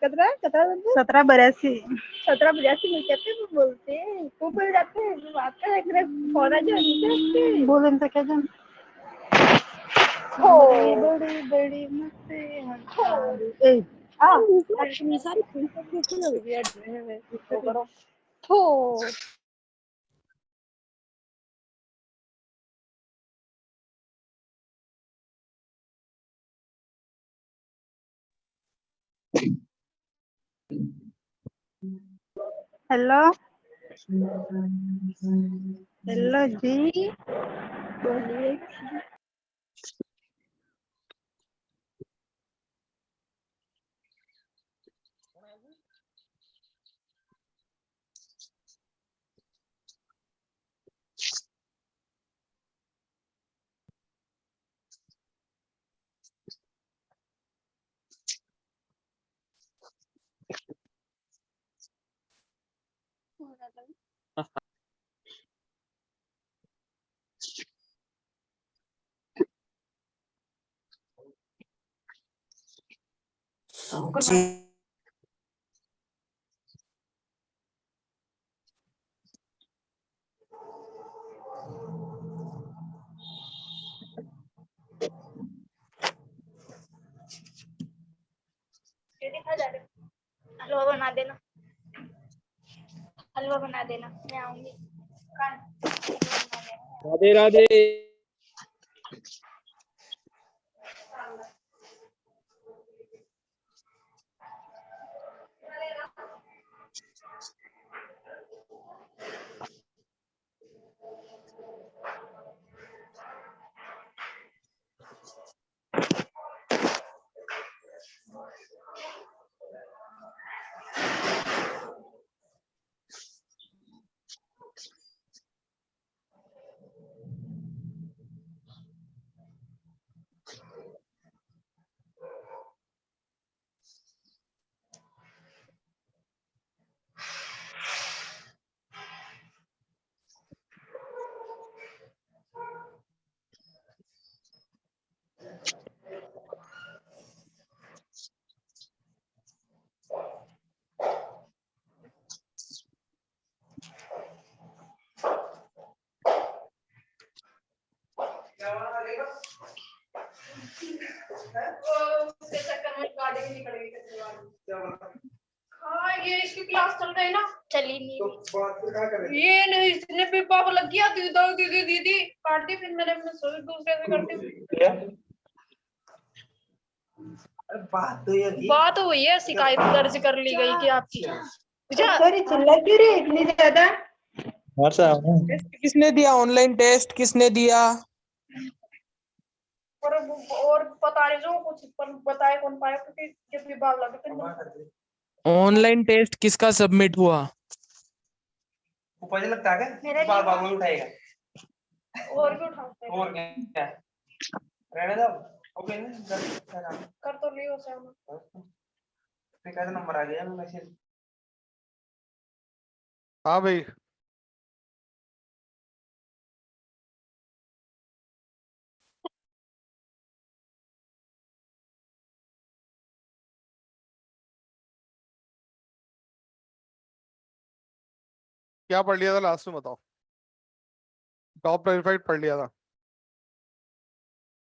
कितना कितना 1782। 1782 में कहते वो बोलते हैं वो बोल जाते हैं बात का एक फोड़ा जो नीचे बोल तो क्या जान हो बड़ी बड़ी मस्ती ए आ इतनी सारी कैसे हो गया तो करो हो हेलो हेलो जी बोलिए हलवा बना देना हलवा बना देना मैं आऊंगी राधे राधे। हाँ ये इसकी क्लास चल रही है ना चली नहीं तो ये नहीं इसने भी पाप लग गया दीदी दीदी दीदी काट दी फिर मैंने दूसरे से करती बात हुई है शिकायत दर्ज कर ली गई कि आपकी सॉरी चिल्ला क्यों रही इतनी ज्यादा टेस्ट किसने दिया? ऑनलाइन टेस्ट किसने दिया? और बता रहे जो कुछ बताए कौन पाया क्योंकि जब विभाग लगे ऑनलाइन टेस्ट किसका सबमिट हुआ? ऊपर लगता है क्या बार बार वही उठाएगा और भी उठाते हैं और क्या रहने दो ओके ना कर तो लियो सर फिर कैसा नंबर आ गया मैसेज। हाँ भाई क्या पढ़ लिया था लास्ट में बताओ। टॉप वेरीफाइड पढ़ लिया था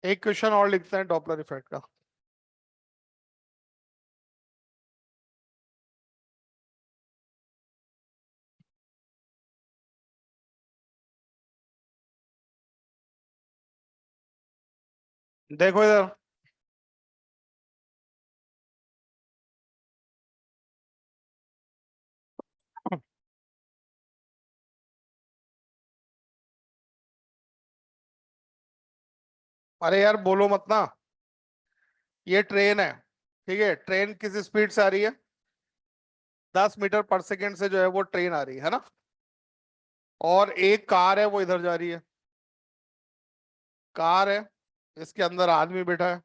एक क्वेश्चन और लिखते हैं डॉपलर इफेक्ट का। देखो इधर, अरे यार बोलो मत ना। ये ट्रेन है, ठीक है, ट्रेन किस स्पीड से आ रही है? 10 मीटर पर सेकेंड से जो है वो ट्रेन आ रही है ना। और एक कार है वो इधर जा रही है, कार है, इसके अंदर आदमी बैठा है,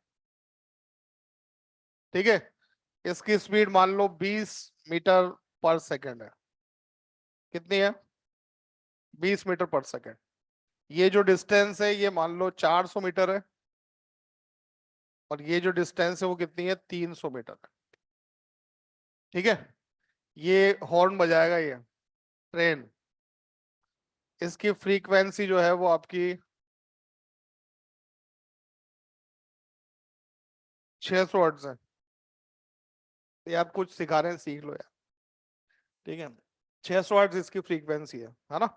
ठीक है। इसकी स्पीड मान लो 20 मीटर पर सेकेंड है। कितनी है? 20 मीटर पर सेकेंड। ये जो डिस्टेंस है ये मान लो 400 मीटर है, और ये जो डिस्टेंस है वो कितनी है? 300 मीटर है, ठीक है। ये हॉर्न बजाएगा ये ट्रेन, इसकी फ्रीक्वेंसी जो है वो आपकी 600 हर्ट्ज है। ये आप कुछ सिखा रहे हैं, सीख लो यार, ठीक है। 600 हर्ट्ज इसकी फ्रीक्वेंसी है ना।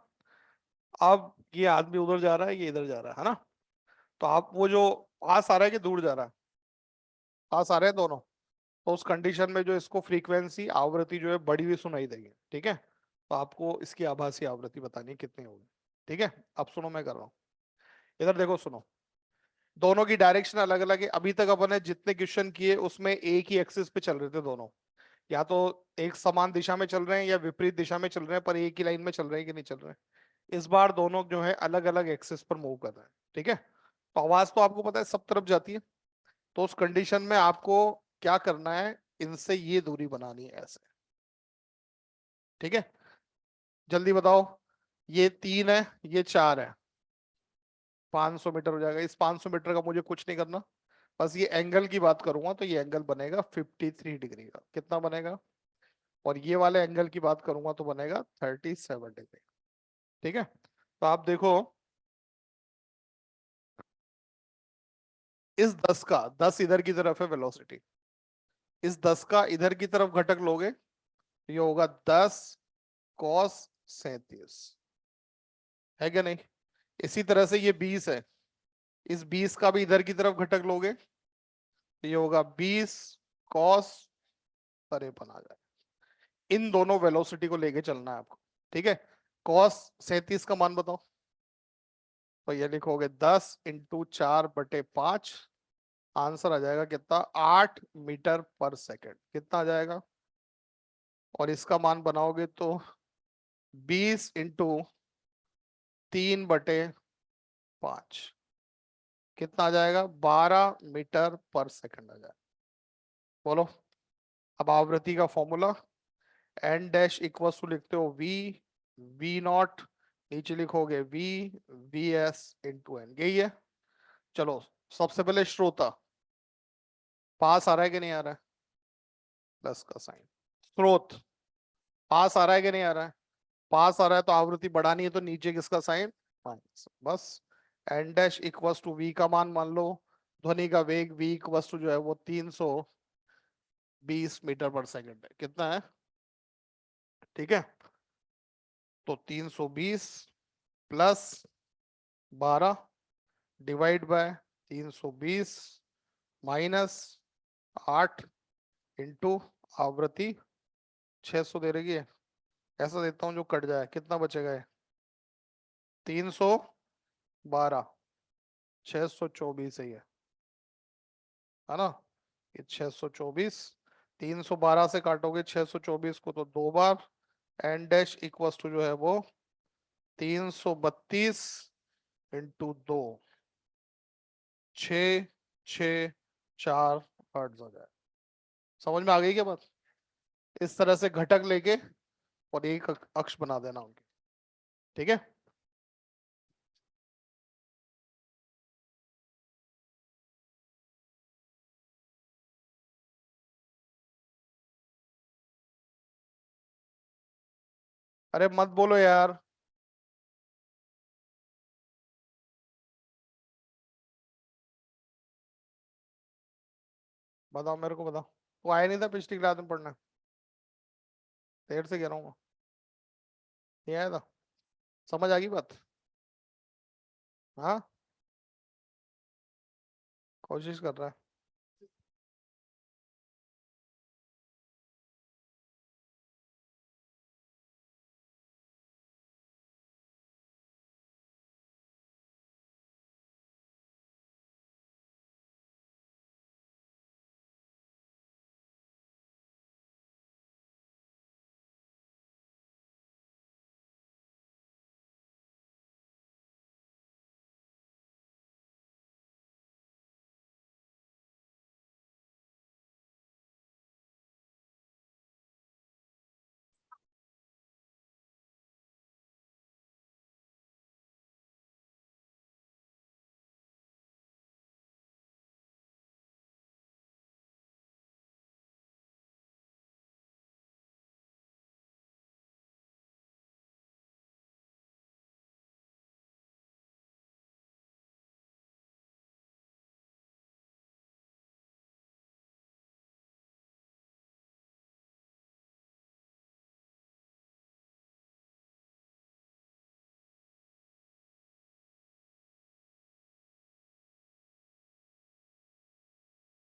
अब ये आदमी उधर जा रहा है, ये इधर जा रहा है ना। तो आप वो जो पास आ रहा है कि दूर जा रहा है? पास आ रहे हैं दोनों। तो उस कंडीशन में जो इसको फ्रीक्वेंसी आवृत्ति जो है बढ़ी हुई सुनाई देगी, ठीक है। तो आपको इसकी आभासी आवृत्ति बतानी है कितनी होगी, ठीक है। अब सुनो मैं कर रहा हूँ, इधर देखो सुनो। दोनों की डायरेक्शन अलग अलग है। अभी तक अपन ने जितने क्वेश्चन किए उसमें एक ही एक्सिस पे चल रहे थे दोनों, या तो एक समान दिशा में चल रहे हैं या विपरीत दिशा में चल रहे हैं, पर एक ही लाइन में चल रहे हैं कि नहीं चल रहे हैं। इस बार दोनों जो है अलग अलग एक्सिस पर मूव कर रहे हैं, ठीक है। तो आवाज तो आपको पता है सब तरफ जाती है। तो उस कंडीशन में आपको क्या करना है, इनसे ये दूरी बनानी है ऐसे, ठीक है। जल्दी बताओ, ये 3 है, ये 4 है, 500 मीटर हो जाएगा। इस 500 मीटर का मुझे कुछ नहीं करना, बस ये एंगल की बात करूंगा तो ये एंगल बनेगा 53 डिग्री का। कितना बनेगा? और ये वाले एंगल की बात करूंगा तो बनेगा 37 डिग्री, ठीक है। तो आप देखो, इस 10 का 10 इधर की तरफ है वेलोसिटी, इस 10 का इधर की तरफ घटक लोगे तो ये होगा 10 cos 37, है क्या नहीं? इसी तरह से ये 20 है, इस 20 का भी इधर की तरफ घटक लोगे तो ये होगा 20 cos, अरे बना जाए। इन दोनों वेलोसिटी को लेके चलना है आपको, ठीक है। cos 37 का मान बताओ। तो ये लिखोगे 10 × 4/5, आंसर आ जाएगा कितना? 8 मीटर पर सेकेंड। कितना आ जाएगा? और इसका मान बनाओगे तो 20 × 3/5, कितना आ जाएगा? 12 मीटर पर सेकेंड आ जाएगा। बोलो। अब आवृत्ति का formula, N dash equal to लिखते हो वी, वी नॉट, नीचे लिखोगे V, V S into N, यही है। चलो सबसे पहले श्रोता, पास आ रहा है कि नहीं आ रहा है? प्लस का साइन। स्रोत, पास आ रहा है कि नहीं आ रहा है? पास आ रहा है तो आवृत्ति बढ़ानी है तो नीचे किसका साइन? माइनस, बस। N dash equal to V का मान लो, ध्वनि का वेग वी इक्वल टू जो है वो 320 मीटर पर सेकेंड है। कितना है? ठीक है। तो 320 plus 12 divide by 320 minus 8 into आवृत्ति 600 दे रही है। ऐसा देता हूं जो कट जाए, कितना बचेगा? ये 312, 624 है ना। ये 624, 312 से काटोगे 624 को तो 2 बार, एन डैश इक्वल टू जो है वो 332 इंटू 2, 664 हो जाए। समझ में आ गई क्या बात? इस तरह से घटक लेके और एक अक्ष बना देना उनके, ठीक है। अरे मत बोलो यार। बताओ मेरे को, बताओ। वो आया नहीं था पिछली क्लास में पढ़ना? देर से कह रहा हूँ, नहीं आया था? समझ आ गई बात? हाँ, कोशिश कर रहा है।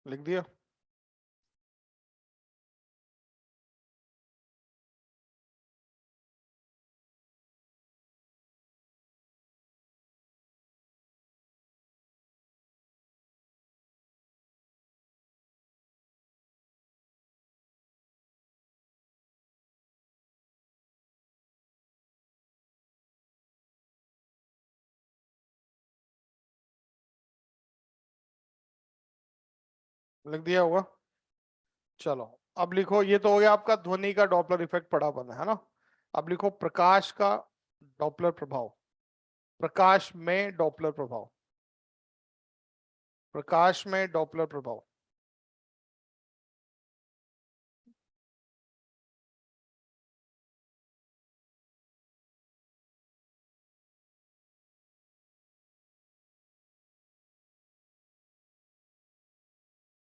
लिख दिया? लिख दिया होगा। चलो, अब लिखो, ये तो हो गया आपका ध्वनि का डॉपलर इफेक्ट पढ़ा बना है ना। अब लिखो प्रकाश का डॉपलर प्रभाव, प्रकाश में डॉपलर प्रभाव, प्रकाश में डॉपलर प्रभाव।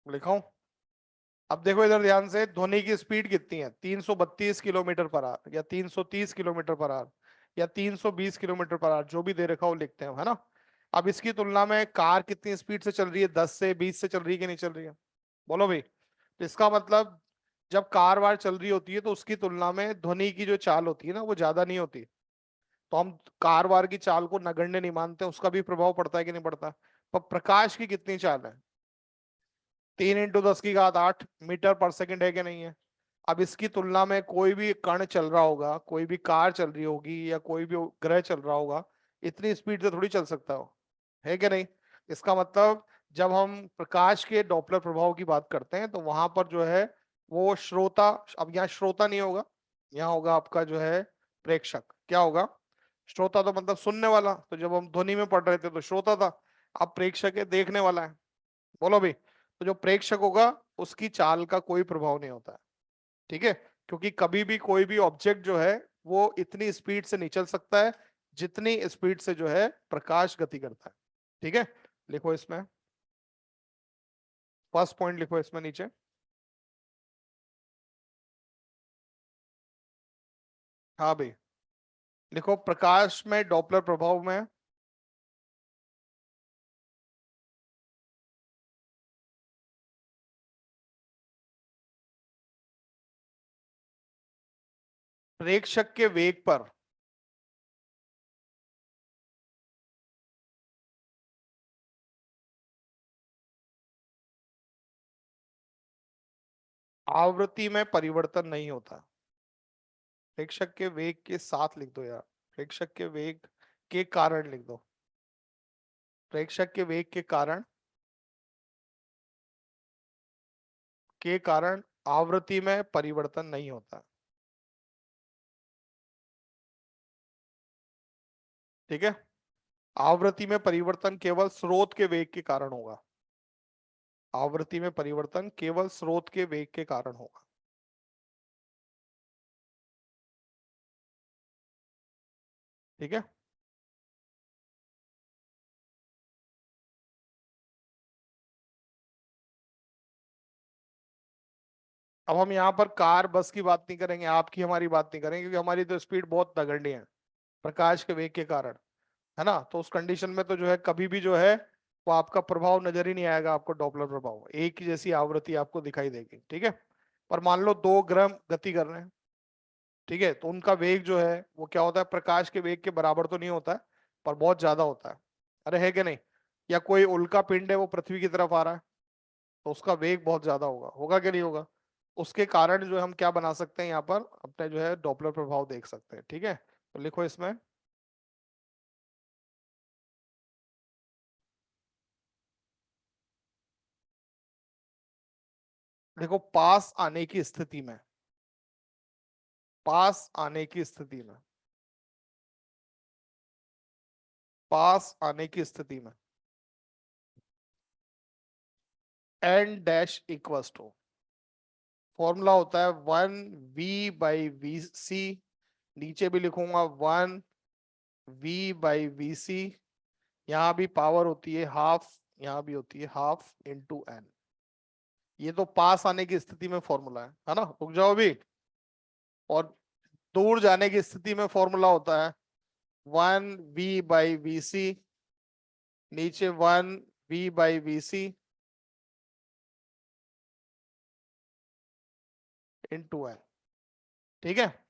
लिखाऊं? अब देखो इधर ध्यान से, ध्वनि की स्पीड कितनी है? 332 किलोमीटर पर आवर, या 330 किलोमीटर पर आवर, या 320 किलोमीटर पर आवर, जो भी दे रखा हो लिखते हैं, है ना। अब इसकी तुलना में कार कितनी स्पीड से चल रही है? 10 से 20 से चल रही है कि नहीं चल रही है? बोलो भाई। तो इसका मतलब जब कार वार चल रही होती है तो उसकी तुलना में ध्वनि की जो चाल होती है ना, वो ज्यादा नहीं होती। तो हम कार वार की चाल को नगण्य नहीं मानते, उसका भी प्रभाव पड़ता है कि नहीं पड़ता? पर प्रकाश की कितनी चाल है? 3 × 10⁸ मीटर पर सेकंड है कि नहीं है? अब इसकी तुलना में कोई भी कण चल रहा होगा, कोई भी कार चल रही होगी, या कोई भी ग्रह चल रहा होगा, इतनी स्पीड से थोड़ी चल सकता हो, है कि नहीं? इसका मतलब जब हम प्रकाश के डॉपलर प्रभाव की बात करते हैं तो वहां पर जो है वो श्रोता, अब यहाँ श्रोता नहीं होगा, यहाँ होगा आपका जो है प्रेक्षक। क्या होगा? श्रोता तो मतलब सुनने वाला, तो जब हम ध्वनि में पढ़ रहे थे तो श्रोता था। अब प्रेक्षक है, देखने वाला है। बोलो भी। तो जो प्रेक्षक होगा उसकी चाल का कोई प्रभाव नहीं होता है, ठीक है। क्योंकि कभी भी कोई भी ऑब्जेक्ट जो है वो इतनी स्पीड से नहीं चल सकता है जितनी स्पीड से जो है प्रकाश गति करता है, ठीक है। लिखो इसमें, फर्स्ट पॉइंट लिखो इसमें नीचे। हाँ भाई, लिखो प्रकाश में डॉपलर प्रभाव में प्रेक्षक के वेग पर आवृत्ति में परिवर्तन नहीं होता। प्रेक्षक के वेग के साथ लिख दो यार, प्रेक्षक के वेग के कारण लिख दो, प्रेक्षक के वेग के कारण आवृत्ति में परिवर्तन नहीं होता, ठीक है। आवृत्ति में परिवर्तन केवल स्रोत के वेग के कारण होगा, आवृत्ति में परिवर्तन केवल स्रोत के वेग के कारण होगा, ठीक है। अब हम यहाँ पर कार बस की बात नहीं करेंगे, आपकी हमारी बात नहीं करेंगे, क्योंकि हमारी तो स्पीड बहुत नगण्य है प्रकाश के वेग के कारण, है ना। तो उस कंडीशन में तो जो है कभी भी जो है वो आपका प्रभाव नजर ही नहीं आएगा, आपको डॉपलर प्रभाव एक ही जैसी आवृत्ति आपको दिखाई देगी, ठीक है। पर मान लो दो ग्रह गति कर रहे हैं, ठीक है, तो उनका वेग जो है वो क्या होता है, प्रकाश के वेग के बराबर तो नहीं होता है, पर बहुत ज्यादा होता है। अरे है कि नहीं? या कोई उल्का पिंड है वो पृथ्वी की तरफ आ रहा है, तो उसका वेग बहुत ज्यादा होगा, होगा कि नहीं होगा? उसके कारण जो है हम क्या बना सकते हैं यहाँ पर, अपने जो है डॉपलर प्रभाव देख सकते हैं, ठीक है। तो लिखो इसमें, देखो पास आने की स्थिति में, पास आने की स्थिति में, पास आने की स्थिति में N dash equals to, formula होता है 1v/vc, नीचे भी लिखूंगा 1v/vc, यहाँ भी पावर होती है हाफ, यहाँ भी होती है हाफ इंटू एन। ये तो पास आने की स्थिति में फॉर्मूला है ना, रुक जाओ अभी। और दूर जाने की स्थिति में फॉर्मूला होता है 1v/vc, नीचे 1v/vc इंटू एन, ठीक है।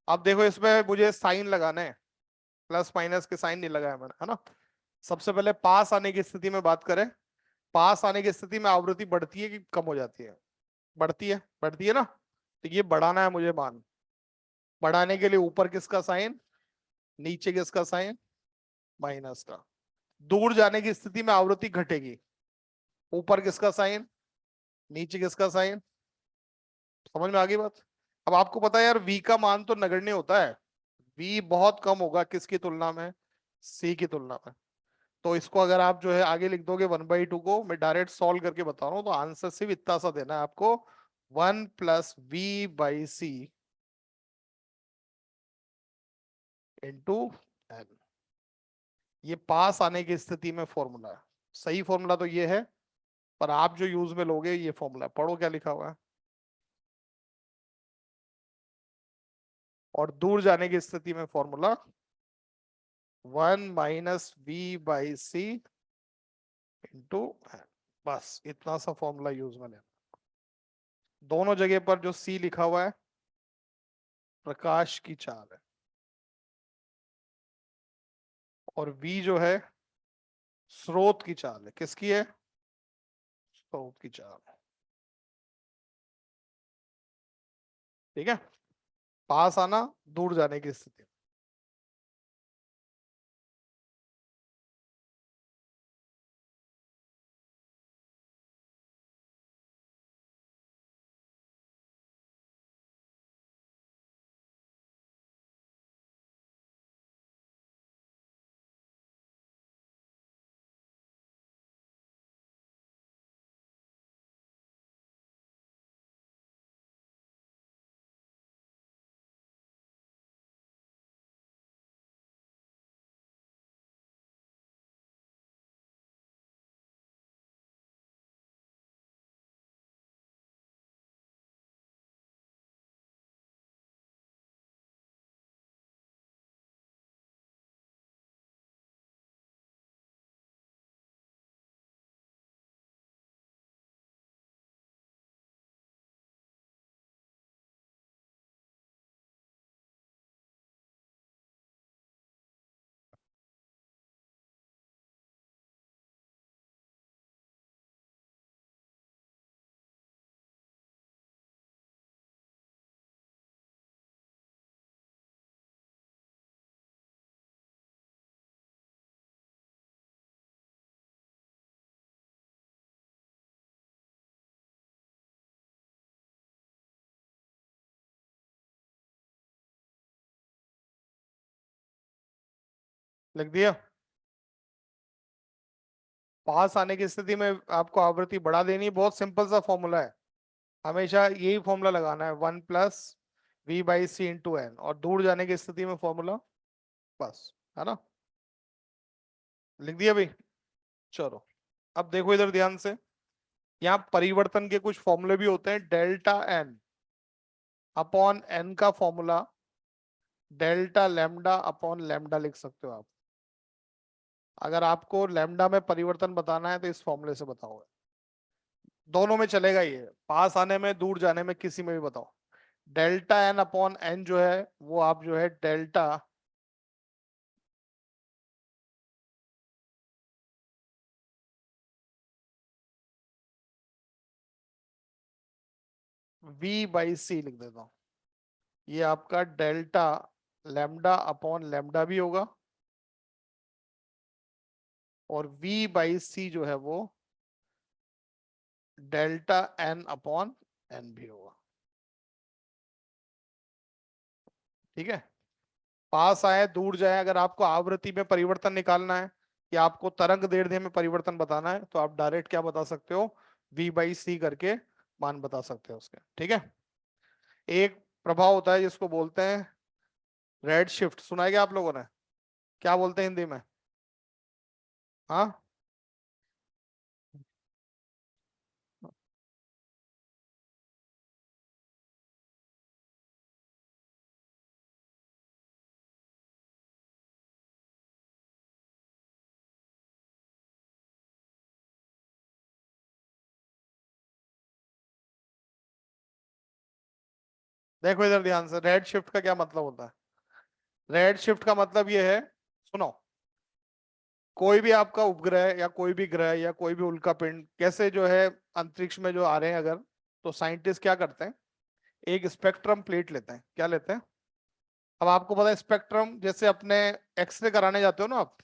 अब देखो इसमें मुझे साइन लगाना है, प्लस माइनस के साइन नहीं लगाया मैंने, है ना। सबसे पहले पास आने की स्थिति में बात करें, पास आने की स्थिति में आवृत्ति बढ़ती है कि कम हो जाती है? बढ़ती है, बढ़ती है ना। तो ये बढ़ाना है मुझे मान, बढ़ाने के लिए ऊपर किसका साइन, नीचे किसका साइन, माइनस का। दूर जाने की स्थिति में आवृत्ति घटेगी, ऊपर किसका साइन, नीचे किसका साइन। समझ में आ गई बात? अब आपको पता है यार v का मान तो नगण्य होता है, v बहुत कम होगा किसकी तुलना में, c की तुलना में। तो इसको अगर आप जो है आगे लिख दोगे 1/2 को, मैं डायरेक्ट सॉल्व करके बता रहा हूँ, तो आंसर सिर्फ इतना सा देना है आपको, 1+v/c इंटू एन। ये पास आने की स्थिति में फॉर्मूला है, सही फॉर्मूला तो ये है, पर आप जो यूज में लोगे ये फॉर्मूला, पढ़ो क्या लिखा हुआ है। और दूर जाने की स्थिति में फॉर्मूला 1-v/c इंटू एन, बस इतना सा फॉर्मूला यूज में लेना। दोनों जगह पर जो c लिखा हुआ है प्रकाश की चाल है, और v जो है स्रोत की चाल है। किसकी है? स्रोत की चाल है, ठीक है। पास आना, दूर जाने की स्थिति। लिख दिया। पास आने की स्थिति में आपको आवृत्ति बढ़ा देनी है, बहुत सिंपल सा फॉर्मूला है, हमेशा यही फॉर्मूला लगाना है, 1+v/c इंटू एन। और दूर जाने की स्थिति में फॉर्मूला, बस, है ना। लिख दिया भाई, चलो अब देखो इधर ध्यान से, यहाँ परिवर्तन के कुछ फॉर्मूले भी होते हैं। डेल्टा एन अपॉन एन का formula delta lambda upon lambda लिख सकते हो आप। अगर आपको लैम्डा में परिवर्तन बताना है तो इस फॉर्मूले से बताओगे। दोनों में चलेगा, ये पास आने में दूर जाने में किसी में भी बताओ। डेल्टा एन अपॉन एन जो है वो आप जो है डेल्टा v बाई सी लिख देता हूं। ये आपका डेल्टा लैम्डा अपॉन लैम्डा भी होगा और v बाई सी जो है वो डेल्टा एन अपॉन एन भी होगा। ठीक है, पास आए दूर जाए, अगर आपको आवृत्ति में परिवर्तन निकालना है या आपको तरंग दैर्ध्य में परिवर्तन बताना है तो आप डायरेक्ट क्या बता सकते हो, v बाई सी करके मान बता सकते हो उसके। ठीक है, एक प्रभाव होता है जिसको बोलते हैं रेड शिफ्ट, सुना है क्या आप लोगों ने? क्या बोलते हैं हिंदी में? हाँ, देखो इधर ध्यान से, रेड शिफ्ट का क्या मतलब होता है? रेड शिफ्ट का मतलब ये है, सुनो, कोई भी आपका उपग्रह या कोई भी ग्रह या कोई भी उल्का पिंड कैसे जो है अंतरिक्ष में जो आ रहे हैं अगर, तो साइंटिस्ट क्या करते हैं, एक स्पेक्ट्रम प्लेट लेते हैं। क्या लेते हैं? अब आपको पता है स्पेक्ट्रम, जैसे अपने एक्सरे कराने जाते हो ना आप,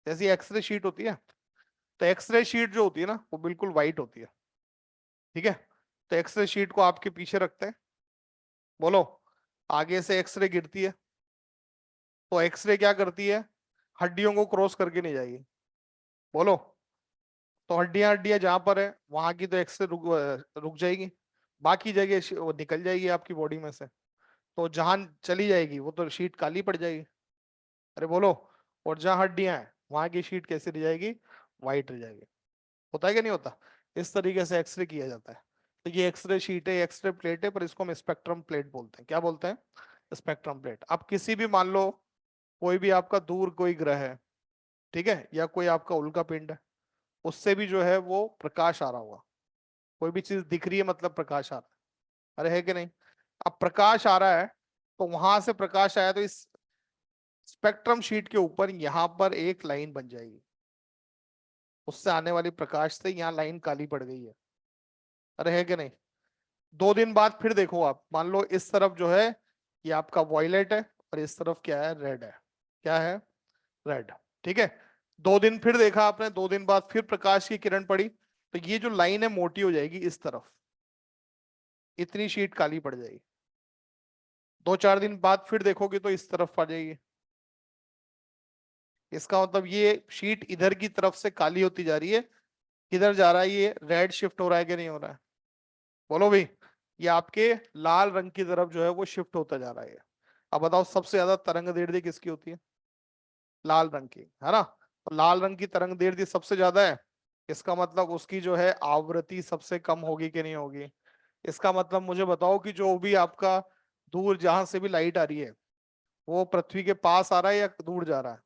जैसी एक्सरे शीट होती है, तो एक्सरे शीट जो होती है ना वो बिल्कुल व्हाइट होती है। ठीक है, तो एक्सरे शीट को आपके पीछे रखते हैं, बोलो, आगे से एक्सरे गिरती है तो एक्सरे क्या करती है, हड्डियों को क्रॉस करके नहीं जाएगी, बोलो, तो हड्डियां हड्डियां जहां पर है वहां की तो एक्सरे रुक जाएगी, बाकी जगह वो निकल जाएगी आपकी बॉडी में से, तो जहां चली जाएगी वो तो शीट काली पड़ जाएगी। अरे बोलो, और जहां हड्डियां हैं वहां की शीट कैसी रह जाएगी, व्हाइट रह जाएगी। होता है कि नहीं होता? इस तरीके से एक्सरे किया जाता है। तो ये एक्सरे शीट है, एक्सरे प्लेट है, पर इसको हम स्पेक्ट्रम प्लेट बोलते हैं। क्या बोलते हैं? Spectrum plate. अब किसी भी, मान लो कोई भी आपका दूर कोई ग्रह है, ठीक है, या कोई आपका उल्का पिंड है, उससे भी जो है वो प्रकाश आ रहा होगा। कोई भी चीज दिख रही है मतलब प्रकाश आ रहा है, अरे है कि नहीं? अब प्रकाश आ रहा है तो वहां से प्रकाश आया तो इस स्पेक्ट्रम शीट के ऊपर यहां पर एक लाइन बन जाएगी, उससे आने वाली प्रकाश से यहाँ लाइन काली पड़ गई है, अरे है कि नहीं? 2 दिन बाद फिर देखो आप, मान लो इस तरफ जो है ये आपका वॉयलेट है और इस तरफ क्या है, रेड है। क्या है? रेड। ठीक है, 2 दिन फिर देखा आपने, 2 दिन बाद फिर प्रकाश की किरण पड़ी तो ये जो लाइन है मोटी हो जाएगी इस तरफ, इतनी शीट काली पड़ जाएगी। 2-4 दिन बाद फिर देखोगे तो इस तरफ आ जाएगी। इसका मतलब ये शीट इधर की तरफ से काली होती जा रही है, किधर जा रहा है, ये रेड शिफ्ट हो रहा है कि नहीं हो रहा है? बोलो भाई, ये आपके लाल रंग की तरफ जो है वो शिफ्ट होता जा रहा है। अब बताओ सबसे ज्यादा तरंग दैर्ध्य किसकी होती है? लाल रंग की, है ना? तो लाल रंग की तरंग दैर्ध्य सबसे ज्यादा है, इसका मतलब उसकी जो है आवृत्ति सबसे कम होगी कि नहीं होगी? इसका मतलब मुझे बताओ कि जो भी आपका दूर जहां से भी लाइट आ रही है वो पृथ्वी के पास आ रहा है या दूर जा रहा है?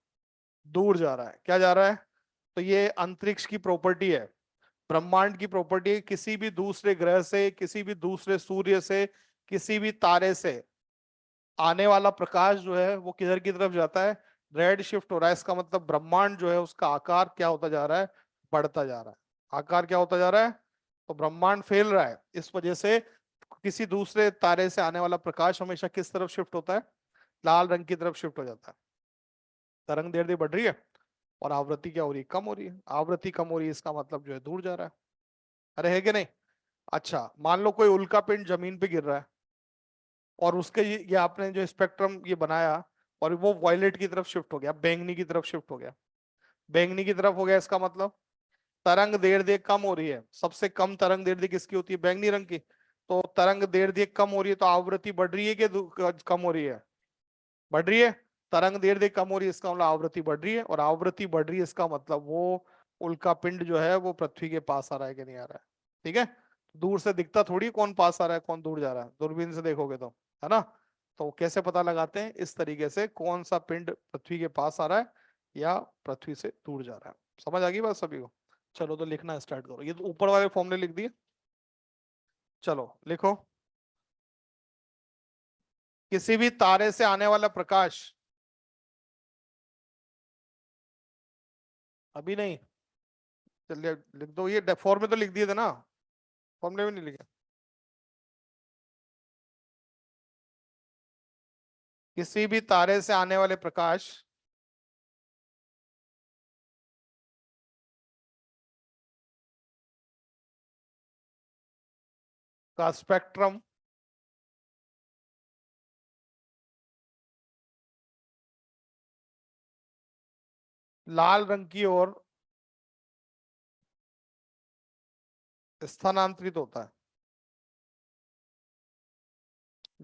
दूर जा रहा है। क्या जा रहा है? तो ये अंतरिक्ष की प्रॉपर्टी है, ब्रह्मांड की प्रॉपर्टी है। किसी भी दूसरे ग्रह से, किसी भी दूसरे सूर्य से, किसी भी तारे से आने वाला प्रकाश जो है वो किधर की तरफ जाता है, रेड शिफ्ट हो रहा है। इसका मतलब ब्रह्मांड जो है उसका आकार क्या होता जा रहा है, बढ़ता जा रहा है। आकार क्या होता जा रहा है? तो ब्रह्मांड फैल रहा है, इस वजह से किसी दूसरे तारे से आने वाला प्रकाश हमेशा किस तरफ शिफ्ट होता है, लाल रंग की तरफ शिफ्ट हो जाता है। तरंग दैर्ध्य बढ़ रही है और आवृत्ति क्या हो रही है, कम हो रही है। आवृत्ति कम हो रही है इसका मतलब जो है दूर जा रहा है, अरे है कि नहीं? अच्छा, मान लो कोई उल्का पिंड जमीन पे गिर रहा है और उसके ये आपने जो स्पेक्ट्रम ये बनाया और वो वॉयलेट की तरफ शिफ्ट हो गया, बैंगनी की तरफ शिफ्ट हो गया। बैंगनी की तरफ हो गया, इसका मतलब तरंग दैर्ध्य कम हो रही है। सबसे कम तरंग दैर्ध्य किसकी होती है, बैंगनी रंग की। तो तरंग दैर्ध्य कम हो रही है तो आवृत्ति बढ़ रही है कि कम हो रही है? बढ़ रही है। तरंग दैर्ध्य कम हो रही है इसका मतलब आवृत्ति बढ़ रही है, और आवृत्ति बढ़ रही है इसका मतलब वो उल्का पिंड जो है वो पृथ्वी के पास आ रहा है कि नहीं आ रहा है? ठीक है, दूर से दिखता थोड़ी कौन पास आ रहा है कौन दूर जा रहा है, दूरबीन से देखोगे तो, है ना। तो कैसे पता लगाते हैं, इस तरीके से कौन सा पिंड पृथ्वी के पास आ रहा है या पृथ्वी से दूर जा रहा है। समझ आ गई बात सभी को। चलो तो लिखना स्टार्ट करो, ये तो ऊपर वाले फॉर्मूले लिख दिए। चलो लिखो, किसी भी तारे से आने वाला प्रकाश, अभी नहीं, चलिए लिख दो, ये फॉर्मूले तो लिख दिए थे ना, फॉर्मूले भी नहीं लिखे। किसी भी तारे से आने वाले प्रकाश का स्पेक्ट्रम लाल रंग की ओर स्थानांतरित होता है,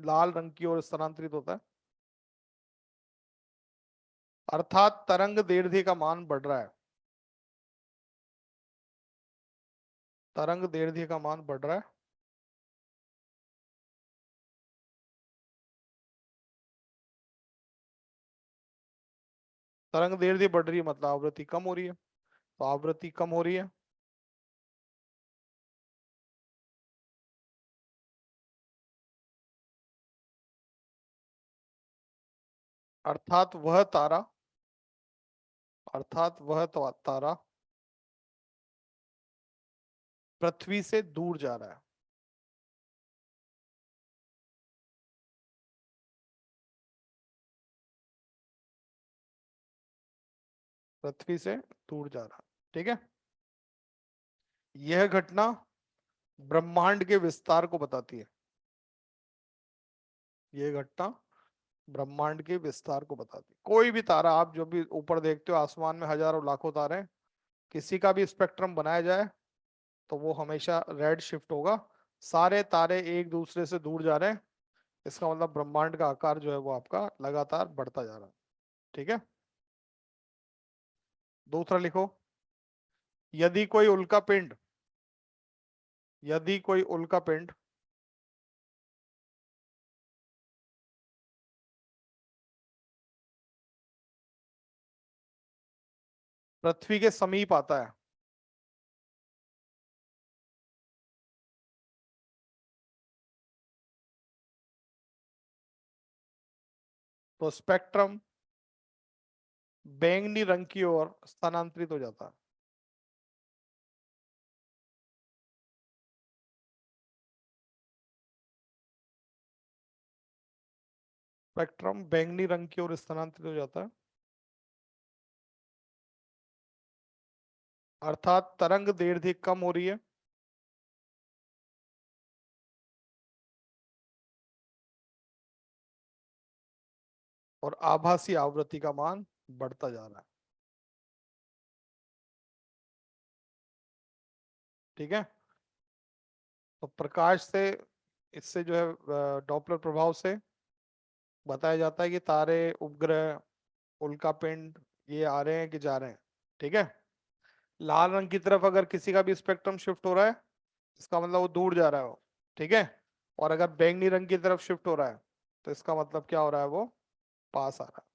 लाल रंग की ओर स्थानांतरित होता है, अर्थात तरंग दैर्ध्य का मान बढ़ रहा है, तरंग दैर्ध्य का मान बढ़ रहा है, तरंग दैर्ध्य बढ़ रही है मतलब आवृत्ति कम हो रही है, तो आवृत्ति कम हो रही है, अर्थात वह तारा पृथ्वी से दूर जा रहा है, पृथ्वी से दूर जा रहा है। ठीक है, यह घटना ब्रह्मांड के विस्तार को बताती है, यह घटना ब्रह्मांड के विस्तार को बताती है। कोई भी तारा आप जो भी ऊपर देखते हो आसमान में हजारों लाखों तारे हैं, किसी का भी स्पेक्ट्रम बनाया जाए तो वो हमेशा रेड शिफ्ट होगा, सारे तारे एक दूसरे से दूर जा रहे हैं, इसका मतलब ब्रह्मांड का आकार जो है वो आपका लगातार बढ़ता जा रहा है। ठीक है, दूसरा लिखो, यदि कोई उल्का पिंड, यदि कोई उल्का पिंड पृथ्वी के समीप आता है, तो स्पेक्ट्रम बैंगनी रंग की ओर स्थानांतरित हो जाता है, स्पेक्ट्रम बैंगनी रंग की ओर स्थानांतरित हो जाता है, अर्थात तरंग दैर्ध्य कम हो रही है, और आभासी आवृत्ति का मान बढ़ता जा रहा है। ठीक है, तो प्रकाश से, इससे जो है डॉपलर प्रभाव से बताया जाता है कि तारे, उपग्रह, उल्कापिंड ये आ रहे हैं कि जा रहे हैं। ठीक है, लाल रंग की तरफ अगर किसी का भी स्पेक्ट्रम शिफ्ट हो रहा है इसका मतलब वो दूर जा रहा है वो। ठीक है, और अगर बैंगनी रंग की तरफ शिफ्ट हो रहा है तो इसका मतलब क्या हो रहा है, वो पास आ रहा है।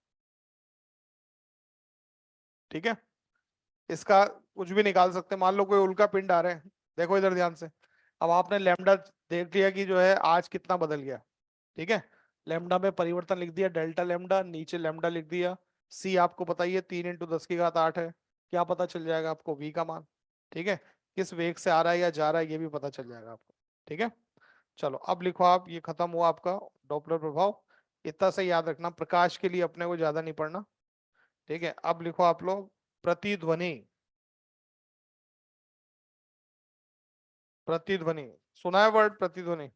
ठीक है, इसका कुछ भी निकाल सकते हैं, मान लो कोई उल्का पिंड आ रहे हैं, देखो इधर ध्यान से, अब आपने लैम्डा देख लिया कि जो है आज कितना बदल गया। ठीक है, लैम्डा में परिवर्तन लिख दिया, डेल्टा लैम्डा, नीचे लैम्डा लिख दिया, सी आपको पता ही है 3 × 10⁸ है, क्या पता चल जाएगा आपको, वी का मान। ठीक है, किस वेग से आ रहा है या जा रहा है ये भी पता चल जाएगा आपको। ठीक है, चलो अब लिखो आप, ये खत्म हुआ आपका डॉपलर प्रभाव, इतना सा याद रखना, प्रकाश के लिए अपने को ज्यादा नहीं पढ़ना। ठीक है, अब लिखो आप लोग प्रतिध्वनि, प्रतिध्वनि सुना है वर्ड प्रतिध्वनि,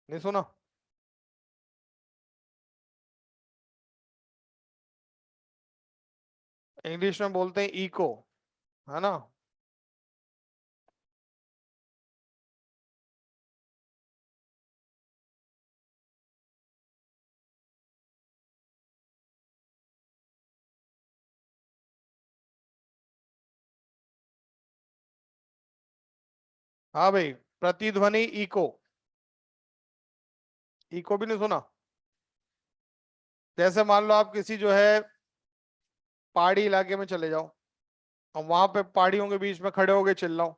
नहीं सुना? इंग्लिश में बोलते हैं इको, है ना। हाँ भाई, प्रतिध्वनि इको, इको भी नहीं सुना? जैसे मान लो आप किसी जो है पहाड़ी इलाके में चले जाओ, और वहां पे पहाड़ियों के बीच में खड़े होके चिल्लाओ,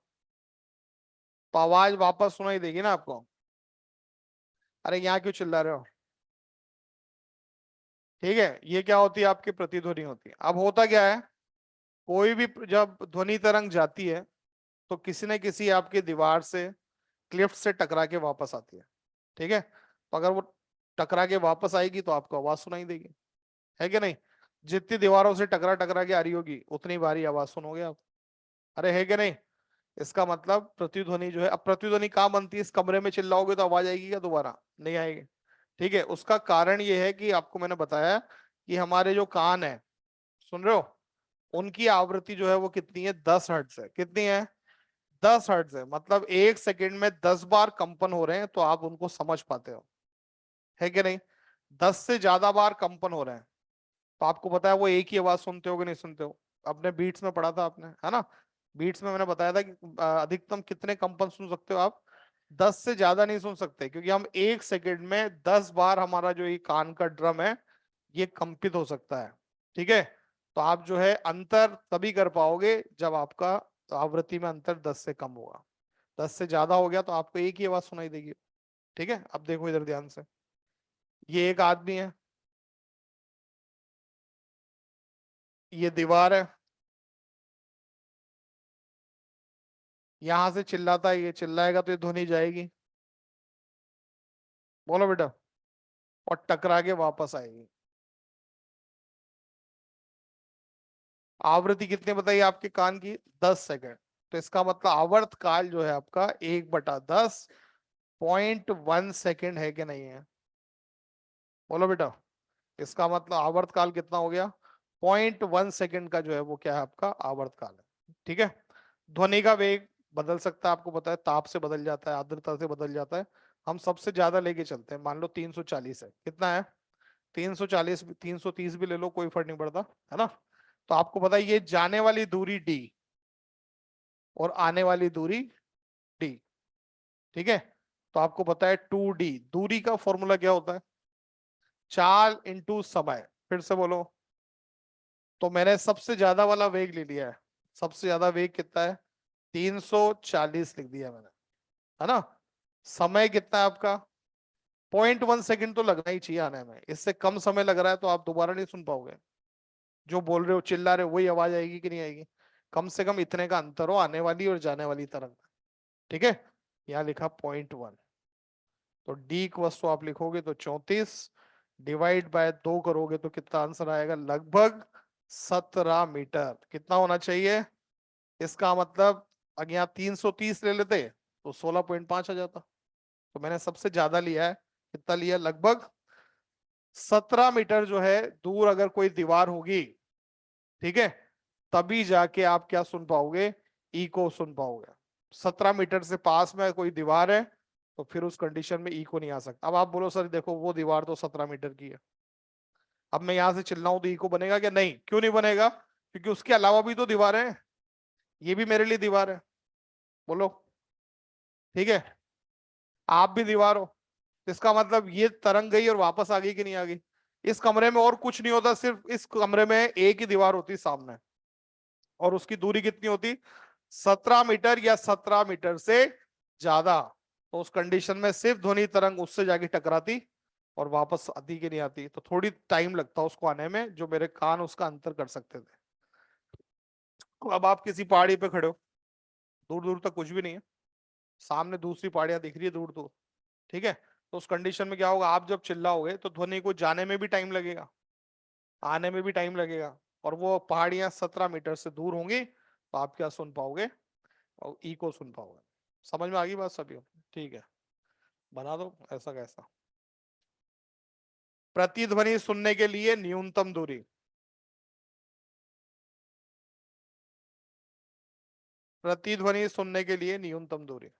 तो आवाज वापस सुनाई देगी ना आपको। अरे यहाँ क्यों चिल्ला रहे हो? ठीक है, ये क्या होती है? आपकी प्रतिध्वनि होती है। अब होता क्या है, कोई भी जब ध्वनि तरंग जाती है तो किसी न किसी आपकी दीवार से, क्लिफ से टकरा के वापस आती है। ठीक है, तो अगर वो टकरा के वापस आएगी तो आपको आवाज सुनाई देगी, है कि नहीं? जितनी दीवारों से टकरा टकरा के आ रही होगी उतनी बारी आवाज सुनोगे आप। अरे है कि नहीं? इसका मतलब प्रतिध्वनि जो है, अब प्रतिध्वनि कहाँ बनती है? इस कमरे में चिल्लाओगे तो आवाज आएगी क्या दोबारा? नहीं आएगी। ठीक है, उसका कारण ये है कि आपको मैंने बताया कि हमारे जो कान है, सुन रहे हो, उनकी आवृत्ति जो है वो कितनी है? 10 हर्ट्ज है। कितनी है? 10 हर्ट्ज है। मतलब 1 सेकेंड में 10 बार कंपन हो रहे हैं, तो आप उनको समझ पाते हो, है कि नहीं? 10 से ज्यादा बार कंपन हो रहे हैं तो आपको पता है वो एक ही आवाज सुनते हो कि नहीं सुनते हो? अपने बीट्स में पढ़ा था आपने, है ना? बीट्स में मैंने बताया था कि अधिकतम कितने कंपन सुन सकते हो आप? 10 से ज्यादा नहीं सुन सकते, क्योंकि हम 1 सेकेंड में 10 बार, हमारा जो ये कान का ड्रम है ये कंपित हो सकता है। ठीक है, तो आप जो है अंतर तभी कर पाओगे जब आपका आवृत्ति में अंतर 10 से कम होगा। 10 से ज्यादा हो गया तो आपको एक ही आवाज सुनाई देगी। ठीक है, अब देखो इधर ध्यान से, ये एक आदमी है, ये दीवार है, यहां से चिल्लाता है, ये चिल्लाएगा तो ये ध्वनि जाएगी, बोलो बेटा, और टकरा के वापस आएगी। आवृत्ति कितनी बताइए आपके कान की? 10 सेकंड। तो इसका मतलब आवर्त काल जो है आपका 1/10.1 सेकंड है कि नहीं है? बोलो बेटा, इसका मतलब आवर्त काल कितना हो गया? 0.1 सेकंड का जो है वो क्या है? आपका आवर्त काल है। ठीक है, ध्वनि का वेग बदल सकता है, आपको पता है, ताप से बदल जाता है, आर्द्रता से बदल जाता है। हम सबसे ज्यादा लेके चलते हैं, मान लो 340 है। कितना है? 340, 330 भी ले लो, कोई फर्क नहीं पड़ता, है ना? तो आपको पता है ये जाने वाली दूरी डी और आने वाली दूरी डी। ठीक है, तो आपको पता है 2D, दूरी का फॉर्मूला क्या होता है? चाल इंटू समय। फिर से बोलो। तो मैंने सबसे ज्यादा वाला वेग ले लिया है। सबसे ज्यादा वेग कितना है? 340 लिख दिया मैंने, है ना? समय कितना है आपका? 0.1 सेकंड तो लगना ही चाहिए आने में। इससे कम समय लग रहा है तो आप दोबारा नहीं सुन पाओगे। जो बोल रहे हो, चिल्ला रहे हो, वही आवाज आएगी कि नहीं आएगी? कम से कम इतने का अंतर हो आने वाली और जाने वाली तरंग। ठीक है, यहाँ लिखा 0.1। तो डी को वस्तु आप लिखोगे तो 34, डिवाइड बाय 2 करोगे तो कितना आंसर आएगा? लगभग 17 मीटर। कितना होना चाहिए? इसका मतलब अगर यहाँ 330 ले लेते तो 16.5 आ जाता। तो मैंने सबसे ज्यादा लिया है, कितना लिया? लगभग 17 मीटर जो है दूर अगर कोई दीवार होगी, ठीक है, तभी जाके आप क्या सुन पाओगे? ई को सुन पाओगे। 17 मीटर से पास में कोई दीवार है तो फिर उस कंडीशन में ई को नहीं आ सकता। अब आप बोलो सर देखो वो दीवार तो 17 मीटर की है, अब मैं यहां से चिल्लाऊं तो ई को बनेगा क्या? नहीं। क्यों नहीं बनेगा? क्योंकि उसके अलावा भी तो दीवार है, ये भी मेरे लिए दीवार है। बोलो, ठीक है, आप भी दीवार हो। इसका मतलब ये तरंग गई और वापस आ गई कि नहीं आ गई? इस कमरे में और कुछ नहीं होता, सिर्फ इस कमरे में एक ही दीवार होती सामने, और उसकी दूरी कितनी होती? 17 मीटर या 17 मीटर से ज्यादा। तो उस कंडीशन में सिर्फ ध्वनि तरंग उससे जाके टकराती और वापस आती कि नहीं आती? तो थोड़ी टाइम लगता उसको आने में, जो मेरे कान उसका अंतर कर सकते थे। अब आप किसी पहाड़ी पे खड़े हो, दूर दूर तक कुछ भी नहीं है, सामने दूसरी पहाड़ियां दिख रही है दूर दूर, ठीक है, तो उस कंडीशन में क्या होगा? आप जब चिल्लाओगे तो ध्वनि को जाने में भी टाइम लगेगा, आने में भी टाइम लगेगा, और वो पहाड़ियां 17 मीटर से दूर होंगी, तो आप क्या सुन पाओगे? और ई को सुन पाओगे। समझ में आ गई बात सभी? ठीक है, बना दो ऐसा कैसा। प्रतिध्वनि सुनने के लिए न्यूनतम दूरी, प्रतिध्वनि सुनने के लिए न्यूनतम दूरी।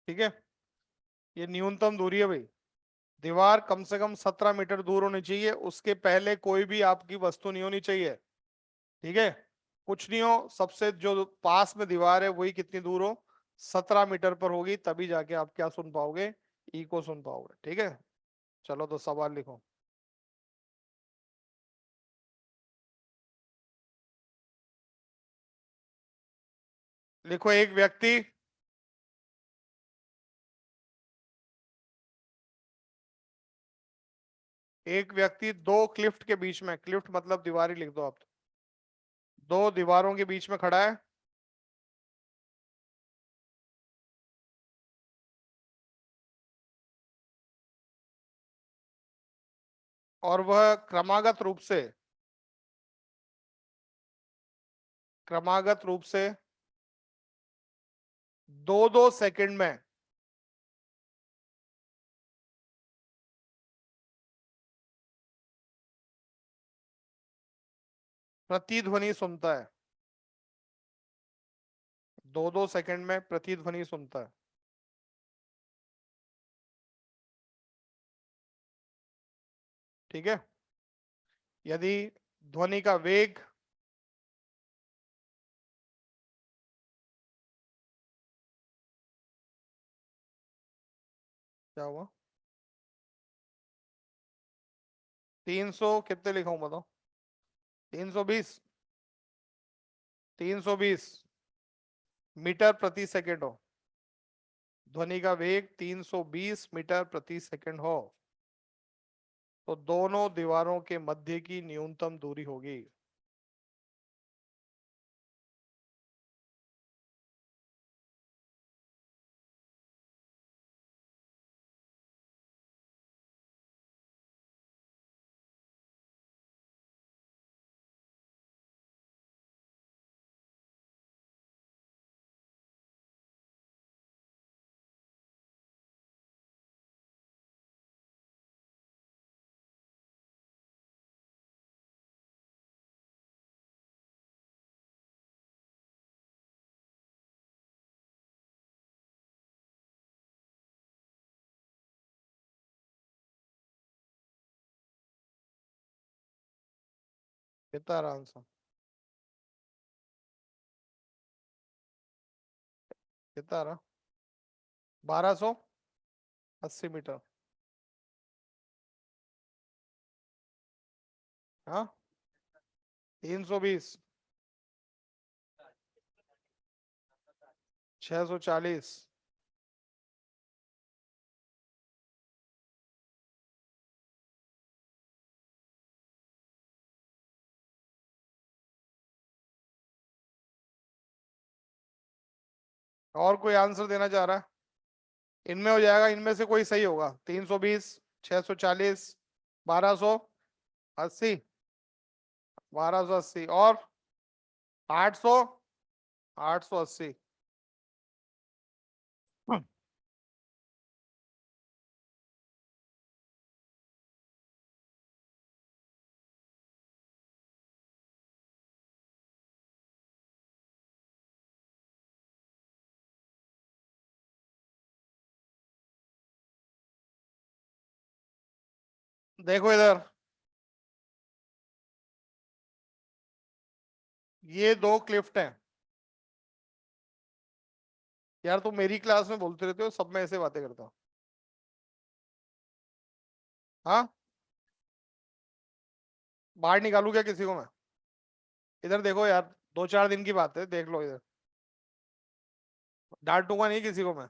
ठीक है, ये न्यूनतम दूरी है भाई। दीवार कम से कम 17 मीटर दूर होनी चाहिए, उसके पहले कोई भी आपकी वस्तु नहीं होनी चाहिए। ठीक है, कुछ नहीं हो, सबसे जो पास में दीवार है वही कितनी दूर हो, 17 मीटर पर होगी, तभी जाके आप क्या सुन पाओगे, ई को सुन पाओगे। ठीक है, चलो तो सवाल लिखो। लिखो, एक व्यक्ति दो क्लिफ्ट के बीच में, क्लिफ्ट मतलब दीवार ही लिख दो आप, दो दीवारों के बीच में खड़ा है और वह क्रमागत रूप से 2-2 सेकंड में प्रतिध्वनि सुनता है। 2-2 सेकंड में प्रतिध्वनि सुनता है। ठीक है, यदि ध्वनि का वेग क्या हुआ, 300 कितने लिखा हूं बताओ, 320 320 मीटर प्रति सेकंड हो, ध्वनि का वेग 320 मीटर प्रति सेकंड हो, तो दोनों दीवारों के मध्य की न्यूनतम दूरी होगी। कितना रहा आंसर, कितना रहा, 1280 मीटर। हाँ, 320, 640, और कोई आंसर देना चाह रहा है, इनमें हो जाएगा, इनमें से कोई सही होगा, 320, 640, 1280, 1280 और 800, 880। देखो इधर, ये दो क्लिफ्ट हैं यार, तुम मेरी क्लास में बोलते रहते हो, सब में ऐसे बातें करता हूँ। हाँ, बाहर निकालू क्या किसी को मैं, इधर देखो यार, 2-4 दिन की बात है, देख लो इधर, डांटूंगा नहीं किसी को मैं,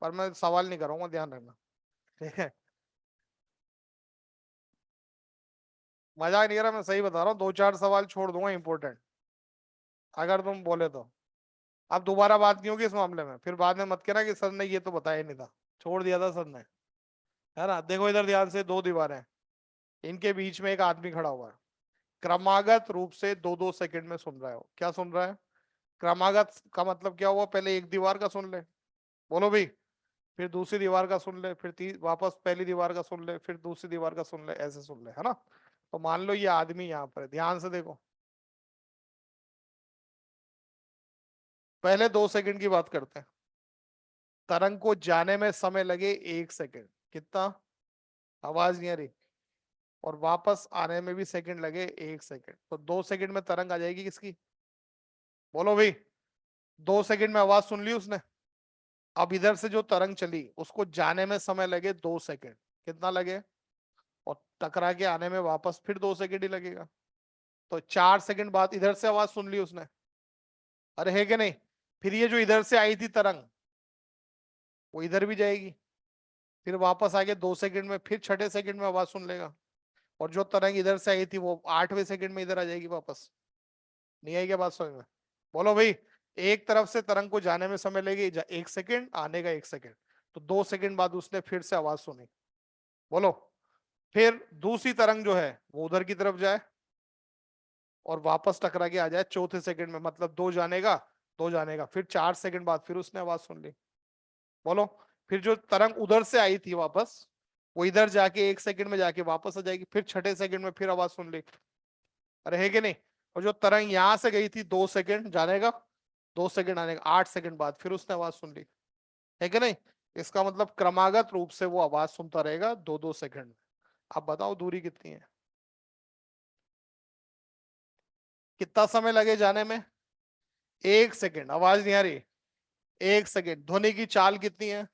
पर मैं सवाल नहीं करूंगा, ध्यान रखना। ठीक है, मजाक नहीं कर रहा, मैं सही बता रहा हूँ, 2-4 सवाल छोड़ दूंगा इंपॉर्टेंट, अगर तुम बोले तो। अब दोबारा बात नहीं होगी इस मामले में, फिर बाद में मत कहना कि सर ने ये तो बताया नहीं था, छोड़ दिया था सर ने, है ना। देखो इधर ध्यान से, दो दीवारें, इनके बीच में एक आदमी खड़ा हुआ है, क्रमागत रूप से 2-2 सेकंड में सुन रहा है। क्या सुन रहा है, क्रमागत का मतलब क्या हुआ, पहले एक दीवार का सुन ले, बोलो भाई, फिर दूसरी दीवार का सुन ले, फिर वापस पहली दीवार का सुन ले, फिर दूसरी दीवार का सुन ले, ऐसे सुन ले, है ना। तो मान लो ये आदमी यहाँ पर है, ध्यान से देखो, पहले 2 सेकंड की बात करते हैं। तरंग को जाने में समय लगे 1 सेकंड, कितना? आवाज नहीं आ रही। और वापस आने में भी सेकंड लगे 1 सेकंड, तो 2 सेकंड में तरंग आ जाएगी किसकी? बोलो भाई। 2 सेकंड में आवाज सुन ली उसने। अब इधर से जो तरंग चली उसको जाने में समय लगे 2 सेकंड, कितना लगे? और टकरा के आने में वापस फिर 2 सेकंड ही लगेगा, तो 4 सेकंड बाद इधर से आवाज सुन ली उसने। अरे है कि नहीं? फिर ये जो इधर से आई थी तरंग वो इधर भी जाएगी, फिर वापस आके 2 सेकंड में फिर छठे सेकंड में आवाज सुन लेगा। और जो तरंग इधर से आई थी वो 8वें सेकंड में इधर आ जाएगी वापस। नहीं आई क्या बात समझ में? बोलो भाई। एक तरफ से तरंग को जाने में समय लगेगी 1 सेकंड, आने का 1 सेकंड, तो 2 सेकंड बाद उसने फिर से आवाज सुनी। बोलो। फिर दूसरी तरंग जो है वो उधर की तरफ जाए और वापस टकरा के आ जाए चौथे सेकंड में, मतलब 2 जाने का 2 जाने का, फिर 4 सेकंड बाद फिर उसने आवाज सुन ली। बोलो। फिर जो तरंग उधर से आई थी वापस वो इधर जाके 1 सेकंड में जाके वापस आ जाएगी, फिर छठे सेकंड में फिर आवाज सुन ली। अरे है कि नहीं? और जो तरंग यहां से गई थी 2 सेकंड जाने का, 2 सेकंड आने का, 8 सेकंड बाद फिर उसने आवाज सुन ली, है कि नहीं? इसका मतलब क्रमागत रूप से वो आवाज सुनता रहेगा 2-2 सेकंड में। आप बताओ दूरी कितनी है? कितना समय लगे जाने में? 1 सेकंड। आवाज नहीं आ रही? 1 सेकंड। ध्वनि की चाल कितनी है?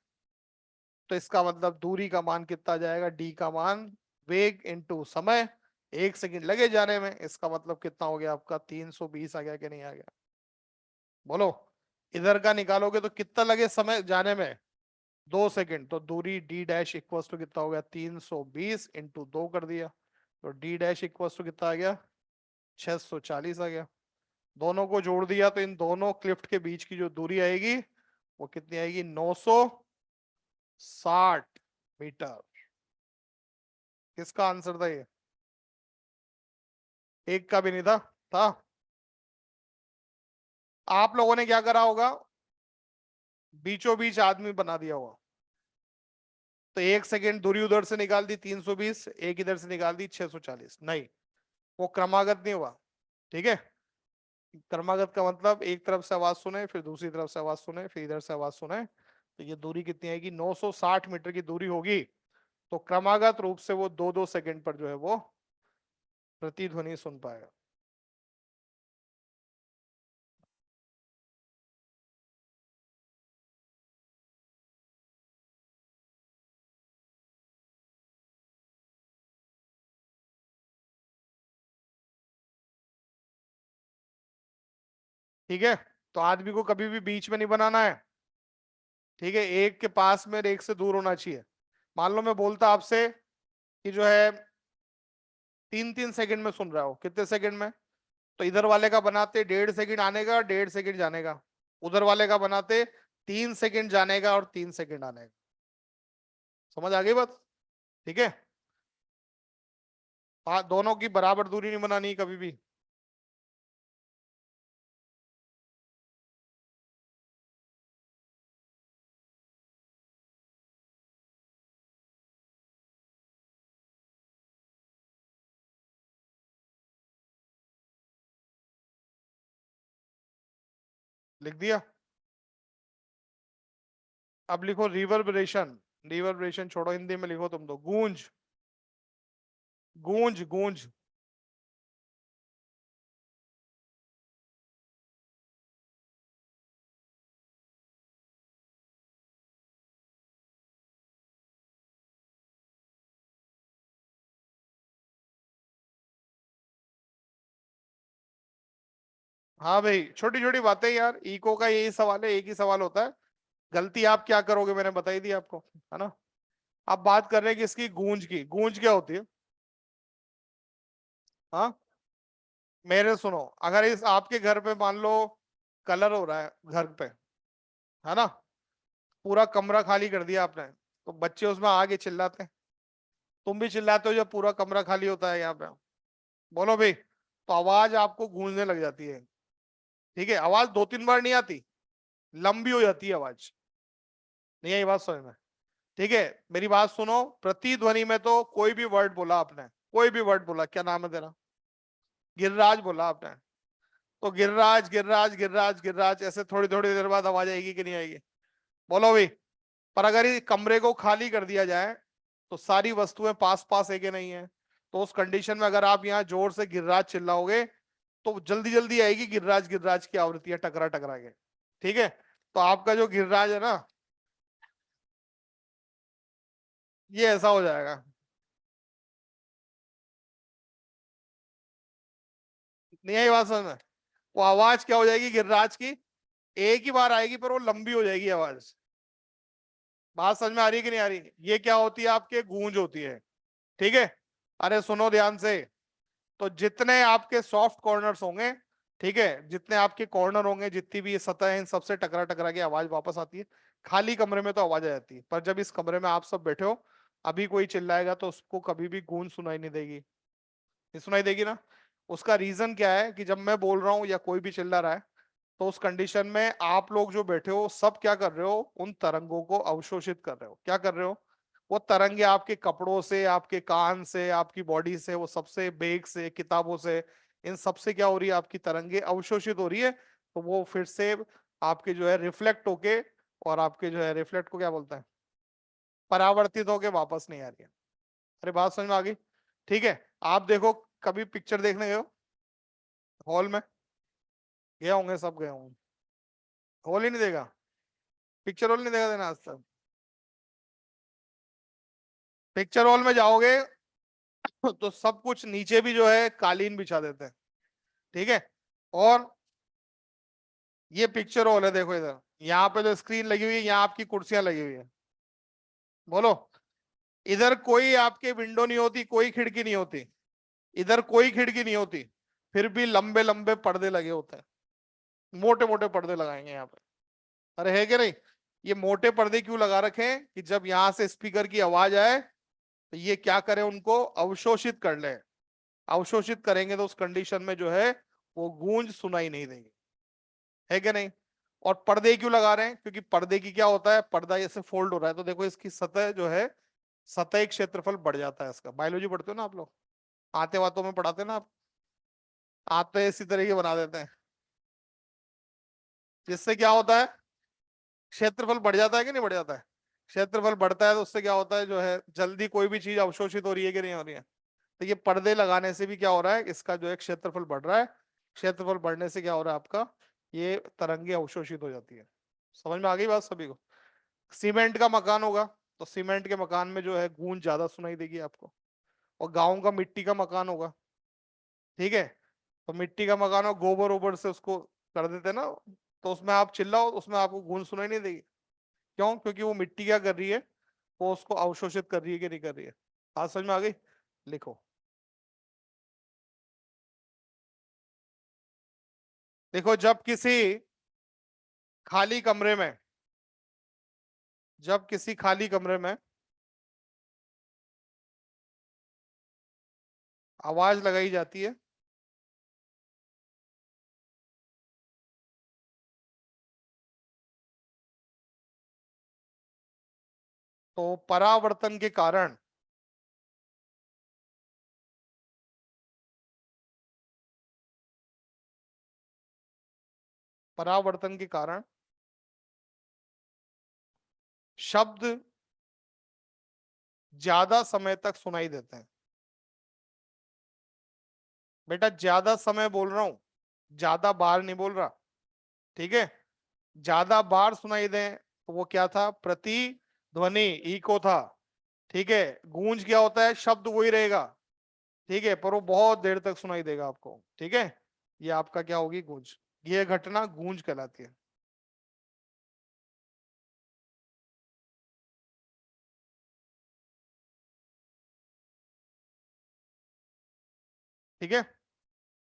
तो इसका मतलब दूरी का मान कितना जाएगा? डी का मान वेग इंटू समय। 1 सेकंड लगे जाने में, इसका मतलब कितना हो गया आपका? 320 आ गया कि नहीं आ गया? बोलो। इधर का निकालोगे तो कितना लगे समय जाने में? 2 सेकंड। तो दूरी डी डैश इक्वल टू कितना हो गया? 320 इंटू 2 कर दिया, तो डी डैश इक्वल टू कितना आ गया? 640 आ गया। दोनों को जोड़ दिया तो इन दोनों क्लिफ्ट के बीच की जो दूरी आएगी वो कितनी आएगी? 960 मीटर। किसका आंसर था ये? एक का भी नहीं था। आप लोगों ने क्या करा होगा? बीचों बीच आदमी बना दिया होगा। तो 1 सेकंड दूरी उधर से निकाल दी 320, एक इधर से निकाल दी 640। नहीं, वो क्रमागत नहीं हुआ। ठीक है? क्रमागत का मतलब एक तरफ से आवाज सुने, फिर दूसरी तरफ से आवाज सुने, फिर इधर से आवाज सुने, तो ये दूरी कितनी आएगी? 960 मीटर की दूरी होगी। तो क्रमागत रूप से वो 2-2 सेकंड पर जो है वो प्रतिध्वनि सुन पाएगा। ठीक है? तो आदमी को कभी भी बीच में नहीं बनाना है। ठीक है? एक के पास में, एक से दूर होना चाहिए। मान लो मैं बोलता आपसे कि जो है 3-3 सेकंड में सुन रहा हो, कितने सेकंड में? तो इधर वाले का बनाते 1.5 सेकंड आने का, 1.5 सेकंड जाने का। उधर वाले का बनाते 3 सेकंड जाने का और 3 सेकंड आने का। समझ आ गई बात? ठीक है? हाँ, दोनों की बराबर दूरी नहीं बनानी कभी भी। लिख दिया? अब लिखो रिवर्बरेशन। रिवर्बरेशन छोड़ो, हिंदी में लिखो तुम तो। गूंज। गूंज गूंज। हाँ भाई, छोटी छोटी बातें यार, इको का यही सवाल है, एक ही सवाल होता है। गलती आप क्या करोगे मैंने बताई दी आपको, है ना? अब बात कर रहे हैं कि इसकी गूंज की। गूंज क्या होती है? हाँ, मेरे सुनो, अगर इस आपके घर पे मान लो कलर हो रहा है घर पे, है ना? पूरा कमरा खाली कर दिया आपने, तो बच्चे उसमें आगे चिल्लाते हैं। तुम भी चिल्लाते हो जब पूरा कमरा खाली होता है यहाँ पे। बोलो भाई। तो आवाज आपको गूंजने लग जाती है। ठीक है? आवाज 2-3 बार नहीं आती, लंबी हो जाती है आवाज। नहीं आई बात समझ में? ठीक है? मेरी बात सुनो, प्रतिध्वनि में तो कोई भी वर्ड बोला आपने, कोई भी वर्ड बोला, क्या नाम है तेरा? गिरिराज बोला आपने, तो गिरिराज गिरिराज गिरिराज गिरिराज ऐसे थोड़ी थोड़ी देर बाद आवाज आएगी कि नहीं आएगी? बोलो भाई। पर अगर इस कमरे को खाली कर दिया जाए तो सारी वस्तुएं पास पास है कि नहीं है, तो उस कंडीशन में अगर आप यहाँ जोर से गिर्राज चिल्लाओगे तो जल्दी जल्दी आएगी गिर्राज गिर्राज की आवृत्तियां टकरा टकरा के। ठीक है, तो आपका जो गिर्राज है ना ये ऐसा हो जाएगा। नहीं आई बात समझ में? वो आवाज क्या हो जाएगी गिर्राज की, एक ही बार आएगी पर वो लंबी हो जाएगी आवाज। बात समझ में आ रही है कि नहीं आ रही? ये क्या होती है आपके गूंज होती है। ठीक है, अरे सुनो ध्यान से। तो जितने आपके सॉफ्ट कॉर्नर्स होंगे, ठीक है, जितने आपके कॉर्नर होंगे, जितनी भी ये सतह है, इन सबसे टकरा टकरा के आवाज वापस आती है। खाली कमरे में तो आवाज आ जाती है, पर जब इस कमरे में आप सब बैठे हो, अभी कोई चिल्लाएगा तो उसको कभी भी गूंज सुनाई नहीं देगी, नहीं सुनाई देगी ना। उसका रीजन क्या है कि जब मैं बोल रहा हूं या कोई भी चिल्ला रहा है, तो उस कंडीशन में आप लोग जो बैठे हो सब क्या कर रहे हो, उन तरंगों को अवशोषित कर रहे हो। क्या कर रहे हो? वो तरंगे आपके कपड़ों से, आपके कान से, आपकी बॉडी से, वो सबसे बेग से, किताबों से, इन सबसे क्या हो रही है, आपकी तरंगे अवशोषित हो रही है। तो वो फिर से आपके जो है रिफ्लेक्ट होके, और आपके जो है रिफ्लेक्ट को क्या बोलते हैं, परावर्तित होके वापस नहीं आ रही है। अरे बात समझ में आ गई? ठीक है, आप देखो, कभी पिक्चर देखने गए हो हॉल में? गए होंगे, सब गए होंगे। हॉल ही नहीं देगा, पिक्चर हॉल नहीं देखा देना आज तक? पिक्चर हॉल में जाओगे तो सब कुछ नीचे भी जो है कालीन बिछा देते हैं। ठीक है, और ये पिक्चर हॉल है, देखो इधर, यहाँ पे जो स्क्रीन लगी हुई है, यहाँ आपकी कुर्सियां लगी हुई है। बोलो, इधर कोई आपके विंडो नहीं होती, कोई खिड़की नहीं होती, इधर कोई खिड़की नहीं होती, फिर भी लंबे लंबे पर्दे लगे होते हैं, मोटे मोटे पर्दे लगाएंगे यहाँ पे। अरे है कि नहीं? ये मोटे पर्दे क्यों लगा रखे हैं कि जब यहाँ से स्पीकर की आवाज आए तो ये क्या करे, उनको अवशोषित कर ले। अवशोषित करेंगे तो उस कंडीशन में जो है वो गूंज सुनाई नहीं देगी, है कि नहीं? और पर्दे क्यों लगा रहे हैं? क्योंकि पर्दे की क्या होता है, पर्दा ऐसे फोल्ड हो रहा है तो देखो इसकी सतह जो है, सतह क्षेत्रफल बढ़ जाता है इसका। बायोलॉजी पढ़ते हो ना आप लोग, आते वातों में पढ़ाते हैं ना आप, आते इसी तरह के बना देते हैं, जिससे क्या होता है, क्षेत्रफल बढ़ जाता है कि नहीं बढ़ जाता है? क्षेत्रफल बढ़ता है तो उससे क्या होता है, जो है जल्दी कोई भी चीज अवशोषित हो रही है कि नहीं हो रही है। तो ये पर्दे लगाने से भी क्या हो रहा है, इसका जो है क्षेत्रफल बढ़ रहा है। क्षेत्रफल बढ़ने से क्या हो रहा है आपका, ये तरंगे अवशोषित हो जाती है। समझ में आ गई बात सभी को? सीमेंट का मकान होगा तो सीमेंट के मकान में जो है गूंज ज्यादा सुनाई देगी आपको, और गाँव का मिट्टी का मकान होगा, ठीक है, तो मिट्टी का मकान हो, गोबर ओबर से उसको कर देते हैं ना, तो उसमें आप चिल्लाओ उसमें आपको गूंज सुनाई नहीं देगी। क्यों? क्योंकि वो मिट्टी क्या कर रही है, वो उसको अवशोषित कर रही है कि नहीं कर रही है। बात समझ में आ गई? लिखो। देखो, खाली कमरे में जब किसी खाली कमरे में आवाज लगाई जाती है, तो परावर्तन के कारण परावर्तन के कारण शब्द ज्यादा समय तक सुनाई देते हैं। बेटा ज्यादा समय बोल रहा हूं, ज्यादा बार नहीं बोल रहा, ठीक है? ज्यादा बार सुनाई दे तो वो क्या था, प्रतिध्वनि, इको था। ठीक है, गूंज क्या होता है, शब्द वही रहेगा, ठीक है, पर वो बहुत देर तक सुनाई देगा आपको। ठीक है, ये आपका क्या होगी, गूंज। ये घटना गूंज कहलाती है। ठीक है,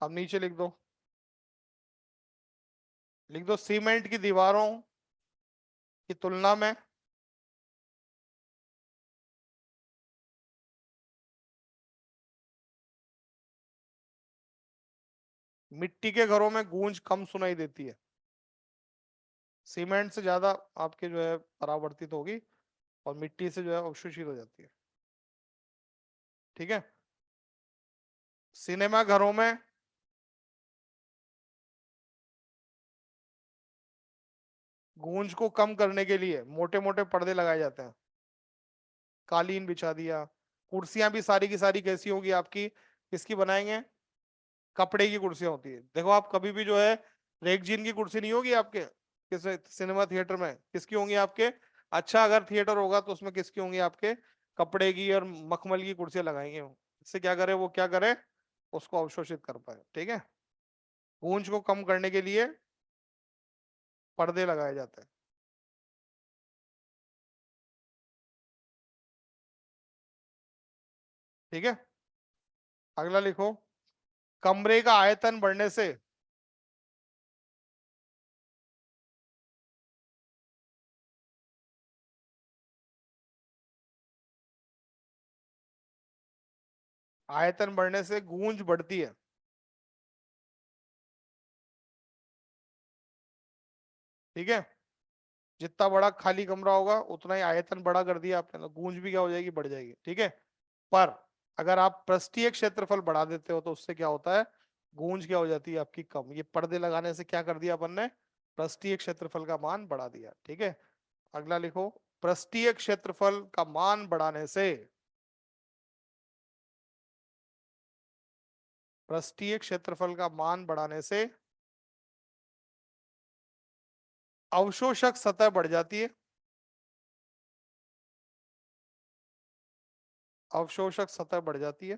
अब नीचे लिख दो, लिख दो सीमेंट की दीवारों की तुलना में मिट्टी के घरों में गूंज कम सुनाई देती है। सीमेंट से ज्यादा आपके जो है परावर्तित होगी, और मिट्टी से जो है अवशोषित हो जाती है। ठीक है, सिनेमा घरों में गूंज को कम करने के लिए मोटे मोटे पर्दे लगाए जाते हैं, कालीन बिछा दिया। कुर्सियां भी सारी की सारी कैसी होगी आपकी, किसकी बनाएंगे, कपड़े की कुर्सियां होती है। देखो आप कभी भी जो है रेगजीन की कुर्सी नहीं होगी आपके किस सिनेमा थिएटर में, किसकी होंगी आपके, अच्छा अगर थिएटर होगा तो उसमें किसकी होंगी आपके, कपड़े की और मखमल की कुर्सियां लगाएंगे। इससे क्या करे, वो क्या करे, उसको अवशोषित कर पाए। ठीक है, गूंज को कम करने के लिए पर्दे लगाए जाते हैं। ठीक है, अगला लिखो, कमरे का आयतन बढ़ने से गूंज बढ़ती है। ठीक है, जितना बड़ा खाली कमरा होगा उतना ही आयतन बड़ा कर दिया आपने, तो गूंज भी क्या हो जाएगी, बढ़ जाएगी। ठीक है, पर अगर आप पृष्ठीय क्षेत्रफल बढ़ा देते हो तो उससे क्या होता है, गूंज क्या हो जाती है आपकी, कम। ये पर्दे लगाने से क्या कर दिया अपन ने, पृष्ठीय क्षेत्रफल का मान बढ़ा दिया। ठीक है, अगला लिखो, पृष्ठीय क्षेत्रफल का मान बढ़ाने से, पृष्ठीय क्षेत्रफल का मान बढ़ाने से अवशोषक सतह बढ़ जाती है, अवशोषक सतह बढ़ जाती है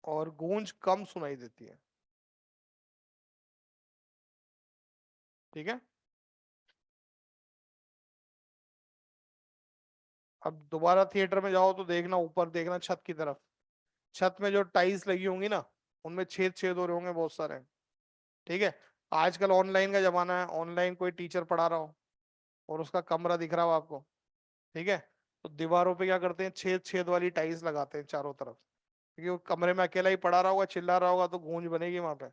और गूंज कम सुनाई देती है। ठीक है, अब दोबारा थिएटर में जाओ तो देखना, ऊपर देखना छत की तरफ, छत में जो टाइल्स लगी होंगी ना, उनमें छेद छेद हो रहे होंगे बहुत सारे। ठीक है, आजकल ऑनलाइन का जमाना है, ऑनलाइन कोई टीचर पढ़ा रहा हो और उसका कमरा दिख रहा हो आपको, ठीक है, तो दीवारों पे क्या करते हैं, छेद छेद वाली टाइल्स लगाते हैं चारों तरफ, क्योंकि वो कमरे में अकेला ही पढ़ा रहा होगा, चिल्ला रहा होगा, तो गूंज बनेगी वहां पे।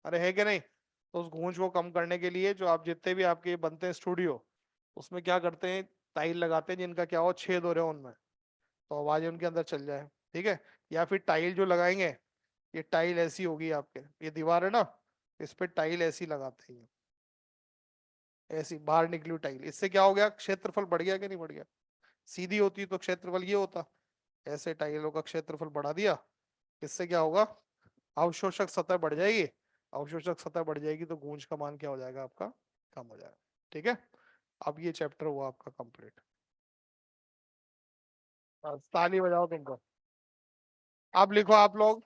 अरे है कि नहीं, तो उस गूंज को कम करने के लिए जो आप जितने भी आपके बनते हैं स्टूडियो, उसमें क्या करते हैं, टाइल लगाते हैं जिनका क्या हो, छेद हो रहे हो उनमें, तो आवाज उनके अंदर चल जाए। ठीक है, या फिर टाइल जो लगाएंगे, ये टाइल ऐसी होगी आपके, ये दीवार है ना, इस पे टाइल ऐसी लगाते हैं, ऐसी बाहर निकली हुई टाइल, इससे क्या हो गया, क्षेत्रफल बढ़ गया कि नहीं बढ़ गया, सीधी होती तो क्षेत्रफल ये होता, ऐसे टाइलों का क्षेत्रफल बढ़ा दिया, इससे क्या होगा, अवशोषक सतह बढ़ जाएगी, अवशोषक सतह बढ़ जाएगी तो गूंज का मान क्या हो जाएगा आपका, कम हो जाएगा। ठीक है, अब ये चैप्टर हुआ आपका कंप्लीट, ताली बजाओ तुमको। अब लिखो आप लोग,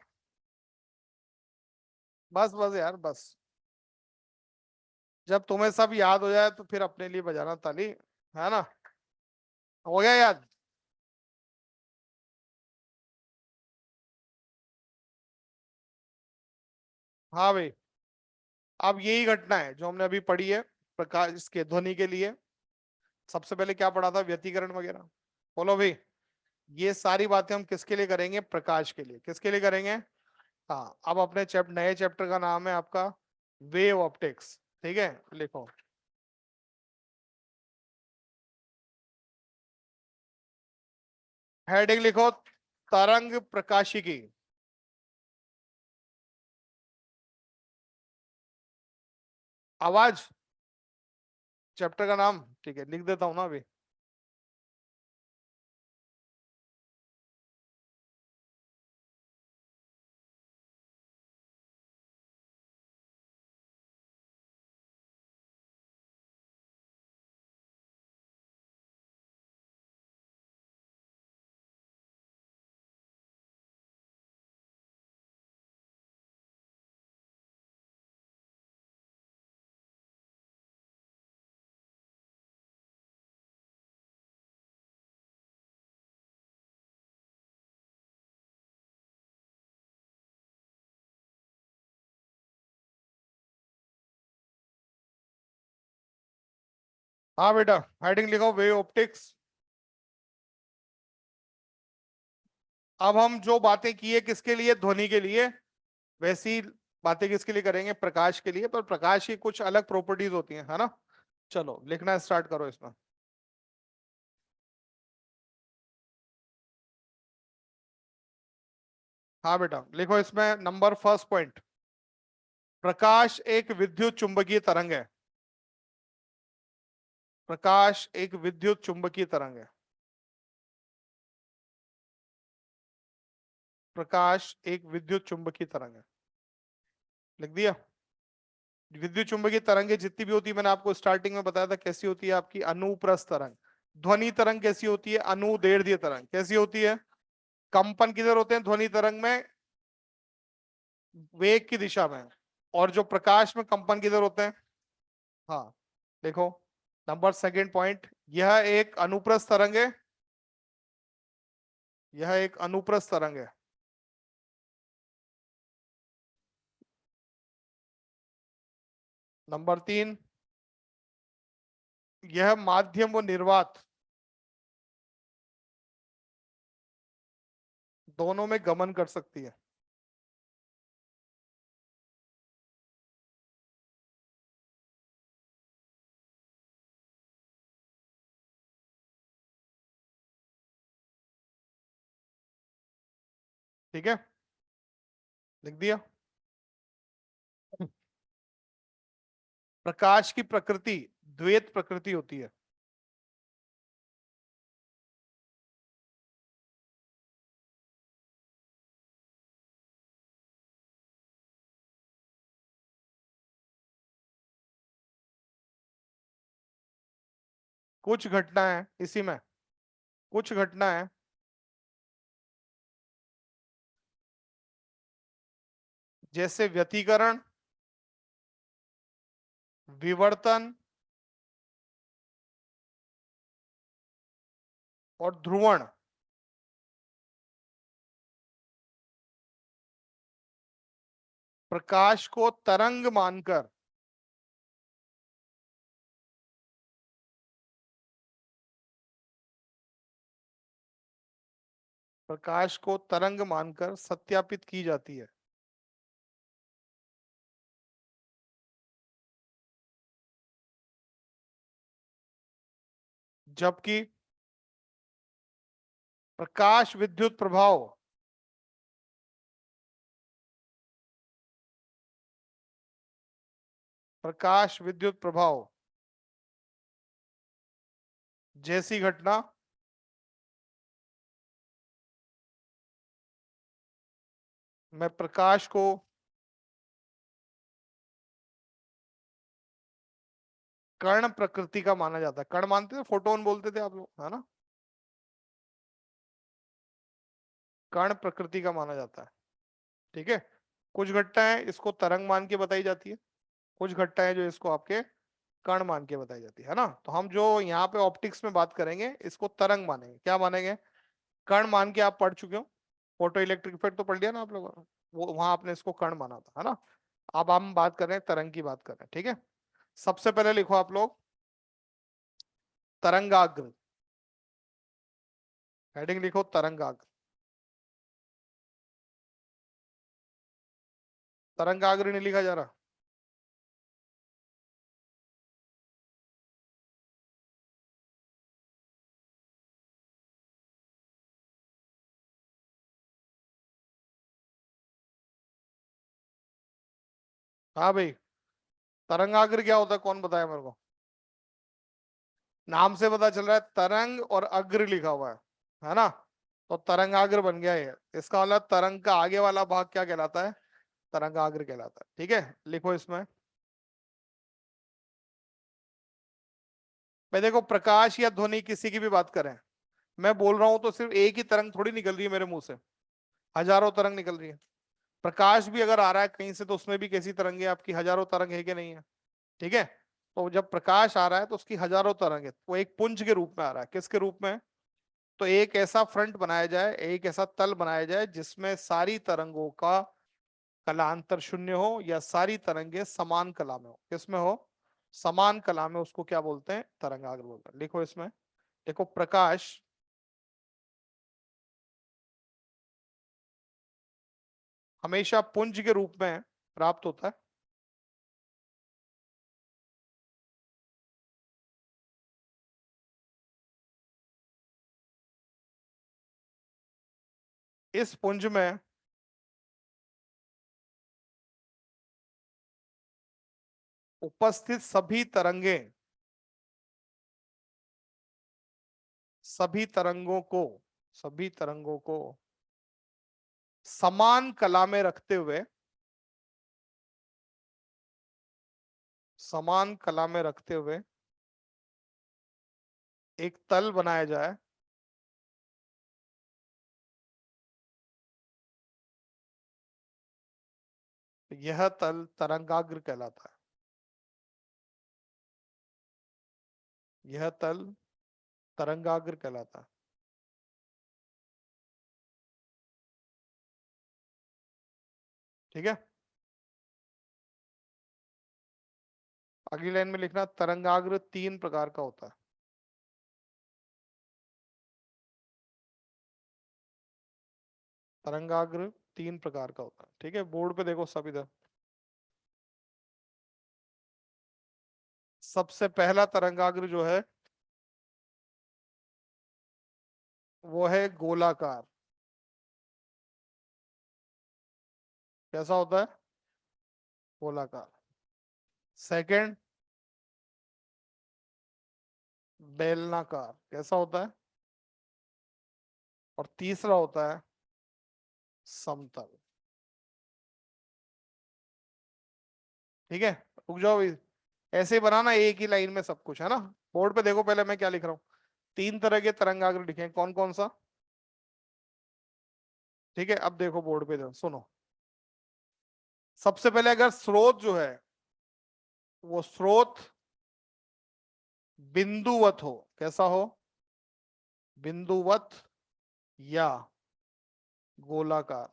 बस बस यार बस, जब तुम्हें सब याद हो जाए तो फिर अपने लिए बजाना ताली, है ना, हो गया याद। हाँ भाई, अब यही घटना है जो हमने अभी पढ़ी है, प्रकाश इसके ध्वनि के लिए सबसे पहले क्या पढ़ा था, व्यतिकरण वगैरह। बोलो भाई, ये सारी बातें हम किसके लिए करेंगे, प्रकाश के लिए, किसके लिए करेंगे। हाँ, अब अपने नए चैप्टर का नाम है आपका वेव ऑप्टिक्स। ठीक है, लिखो, हेडिंग लिखो, तरंग प्रकाशिकी। आवाज, चैप्टर का नाम, ठीक है लिख देता हूं ना अभी। हाँ बेटा, हेडिंग लिखो वेव ऑप्टिक्स। अब हम जो बातें किए किसके लिए, ध्वनि के लिए, वैसी बातें किसके लिए करेंगे, प्रकाश के लिए, पर प्रकाश की कुछ अलग प्रॉपर्टीज होती हैं, है ना। चलो लिखना स्टार्ट करो इसमें। हाँ बेटा लिखो इसमें, नंबर फर्स्ट पॉइंट, प्रकाश एक विद्युत चुंबकीय तरंग है। प्रकाश एक विद्युत चुंबकीय तरंग है। प्रकाश एक विद्युत चुंबकीय तरंग है। लिख दिया। विद्युत चुंबकीय तरंगें जितनी भी होती है, मैंने आपको स्टार्टिंग में बताया था कैसी होती है आपकी अनुप्रस्थ तरंग। ध्वनि तरंग कैसी होती है? अनुदैर्ध्य तरंग। कैसी होती है? कंपन किधर होते हैं ध्वनि तरंग में? वेग की दिशा में। और जो प्रकाश में कंपन किधर होते हैं? हाँ, देखो नंबर सेकंड पॉइंट, यह एक अनुप्रस्थ तरंग है। यह एक अनुप्रस्थ तरंग है। नंबर तीन, यह माध्यम व निर्वात दोनों में गमन कर सकती है। ठीक है, लिख दिया। प्रकाश की प्रकृति द्वैत प्रकृति होती है। कुछ घटनाएं इसी में, कुछ घटनाएं जैसे व्यतिकरण, विवर्तन और ध्रुवण प्रकाश को तरंग मानकर प्रकाश को तरंग मानकर सत्यापित की जाती है। जबकि प्रकाश विद्युत प्रभाव प्रकाश विद्युत प्रभाव जैसी घटना में प्रकाश को कण प्रकृति का माना जाता है। कण मानते थे, फोटोन बोलते थे आप लोग, है ना? कण प्रकृति का माना जाता है। ठीक है, कुछ घटनाएं इसको तरंग मान के बताई जाती है, कुछ घटनाएं जो इसको आपके कण मान के बताई जाती है ना? तो हम जो यहाँ पे ऑप्टिक्स में बात करेंगे इसको तरंग मानेंगे। क्या मानेंगे? कण मान के आप पढ़ चुके हो, फोटो इलेक्ट्रिक इफेक्ट तो पढ़ लिया ना आप लोगों ने, वो वहां आपने इसको कण माना था, है ना? अब हम बात कर रहे हैं तरंग की बात कर रहे हैं। ठीक है, सबसे पहले लिखो आप लोग तरंगाग्र। हेडिंग लिखो तरंगाग्र। तरंगाग्र नहीं लिखा जा रहा? हाँ भाई, तरंगाग्र क्या होता है कौन बताया मेरे को? नाम से पता चल रहा है तरंग और अग्र लिखा हुआ है ना? तो तरंगाग्र बन गया ये। इसका मतलब तरंग का आगे वाला भाग क्या कहलाता है? तरंगाग्र कहलाता है। ठीक है, लिखो इसमें। मैं देखो प्रकाश या ध्वनि किसी की भी बात करें, मैं बोल रहा हूं तो सिर्फ एक ही तरंग थोड़ी निकल रही है मेरे मुंह से, हजारों तरंग निकल रही है। प्रकाश भी अगर आ रहा है कहीं से तो उसमें भी कैसी तरंगे आपकी? हजारों तरंग है कि नहीं है? ठीक है, तो जब प्रकाश आ रहा है तो उसकी हजारों तरंग है, वो एक पुंज के रूप में आ रहा है। किसके रूप में? तो एक ऐसा फ्रंट बनाया जाए, एक ऐसा तल बनाया जाए जिसमें सारी तरंगों का कलांतर शून्य हो, या सारी तरंगे समान कला में हो। किसमें हो? समान कला में। उसको क्या बोलते हैं? तरंगाग्र बोलते हैं। लिखो इसमें, देखो प्रकाश हमेशा पुंज के रूप में प्राप्त होता है। इस पुंज में उपस्थित सभी तरंगों को समान कला में रखते हुए एक तल बनाया जाए, यह तल तरंगाग्र कहलाता है। यह तल तरंगाग्र कहलाता है। ठीक है, अगली लाइन में लिखना, तरंगाग्र 3 प्रकार का होता है। तरंगाग्र 3 प्रकार का होता है। ठीक है, बोर्ड पे देखो सब इधर। सबसे पहला तरंगाग्र जो है वो है गोलाकार। कैसा होता है? गोलाकार। सेकंड, बेलनाकार। कैसा होता है? और तीसरा होता है समतल। ठीक है, रुक जाओ, ऐसे ही बनाना एक ही लाइन में सब कुछ, है ना। बोर्ड पे देखो पहले मैं क्या लिख रहा हूँ। 3 तरह के तरंगाग्र लिखे हैं, कौन कौन सा? ठीक है, अब देखो बोर्ड पे सुनो। सबसे पहले अगर स्रोत जो है वो स्रोत बिंदुवत हो। कैसा हो? बिंदुवत या गोलाकार।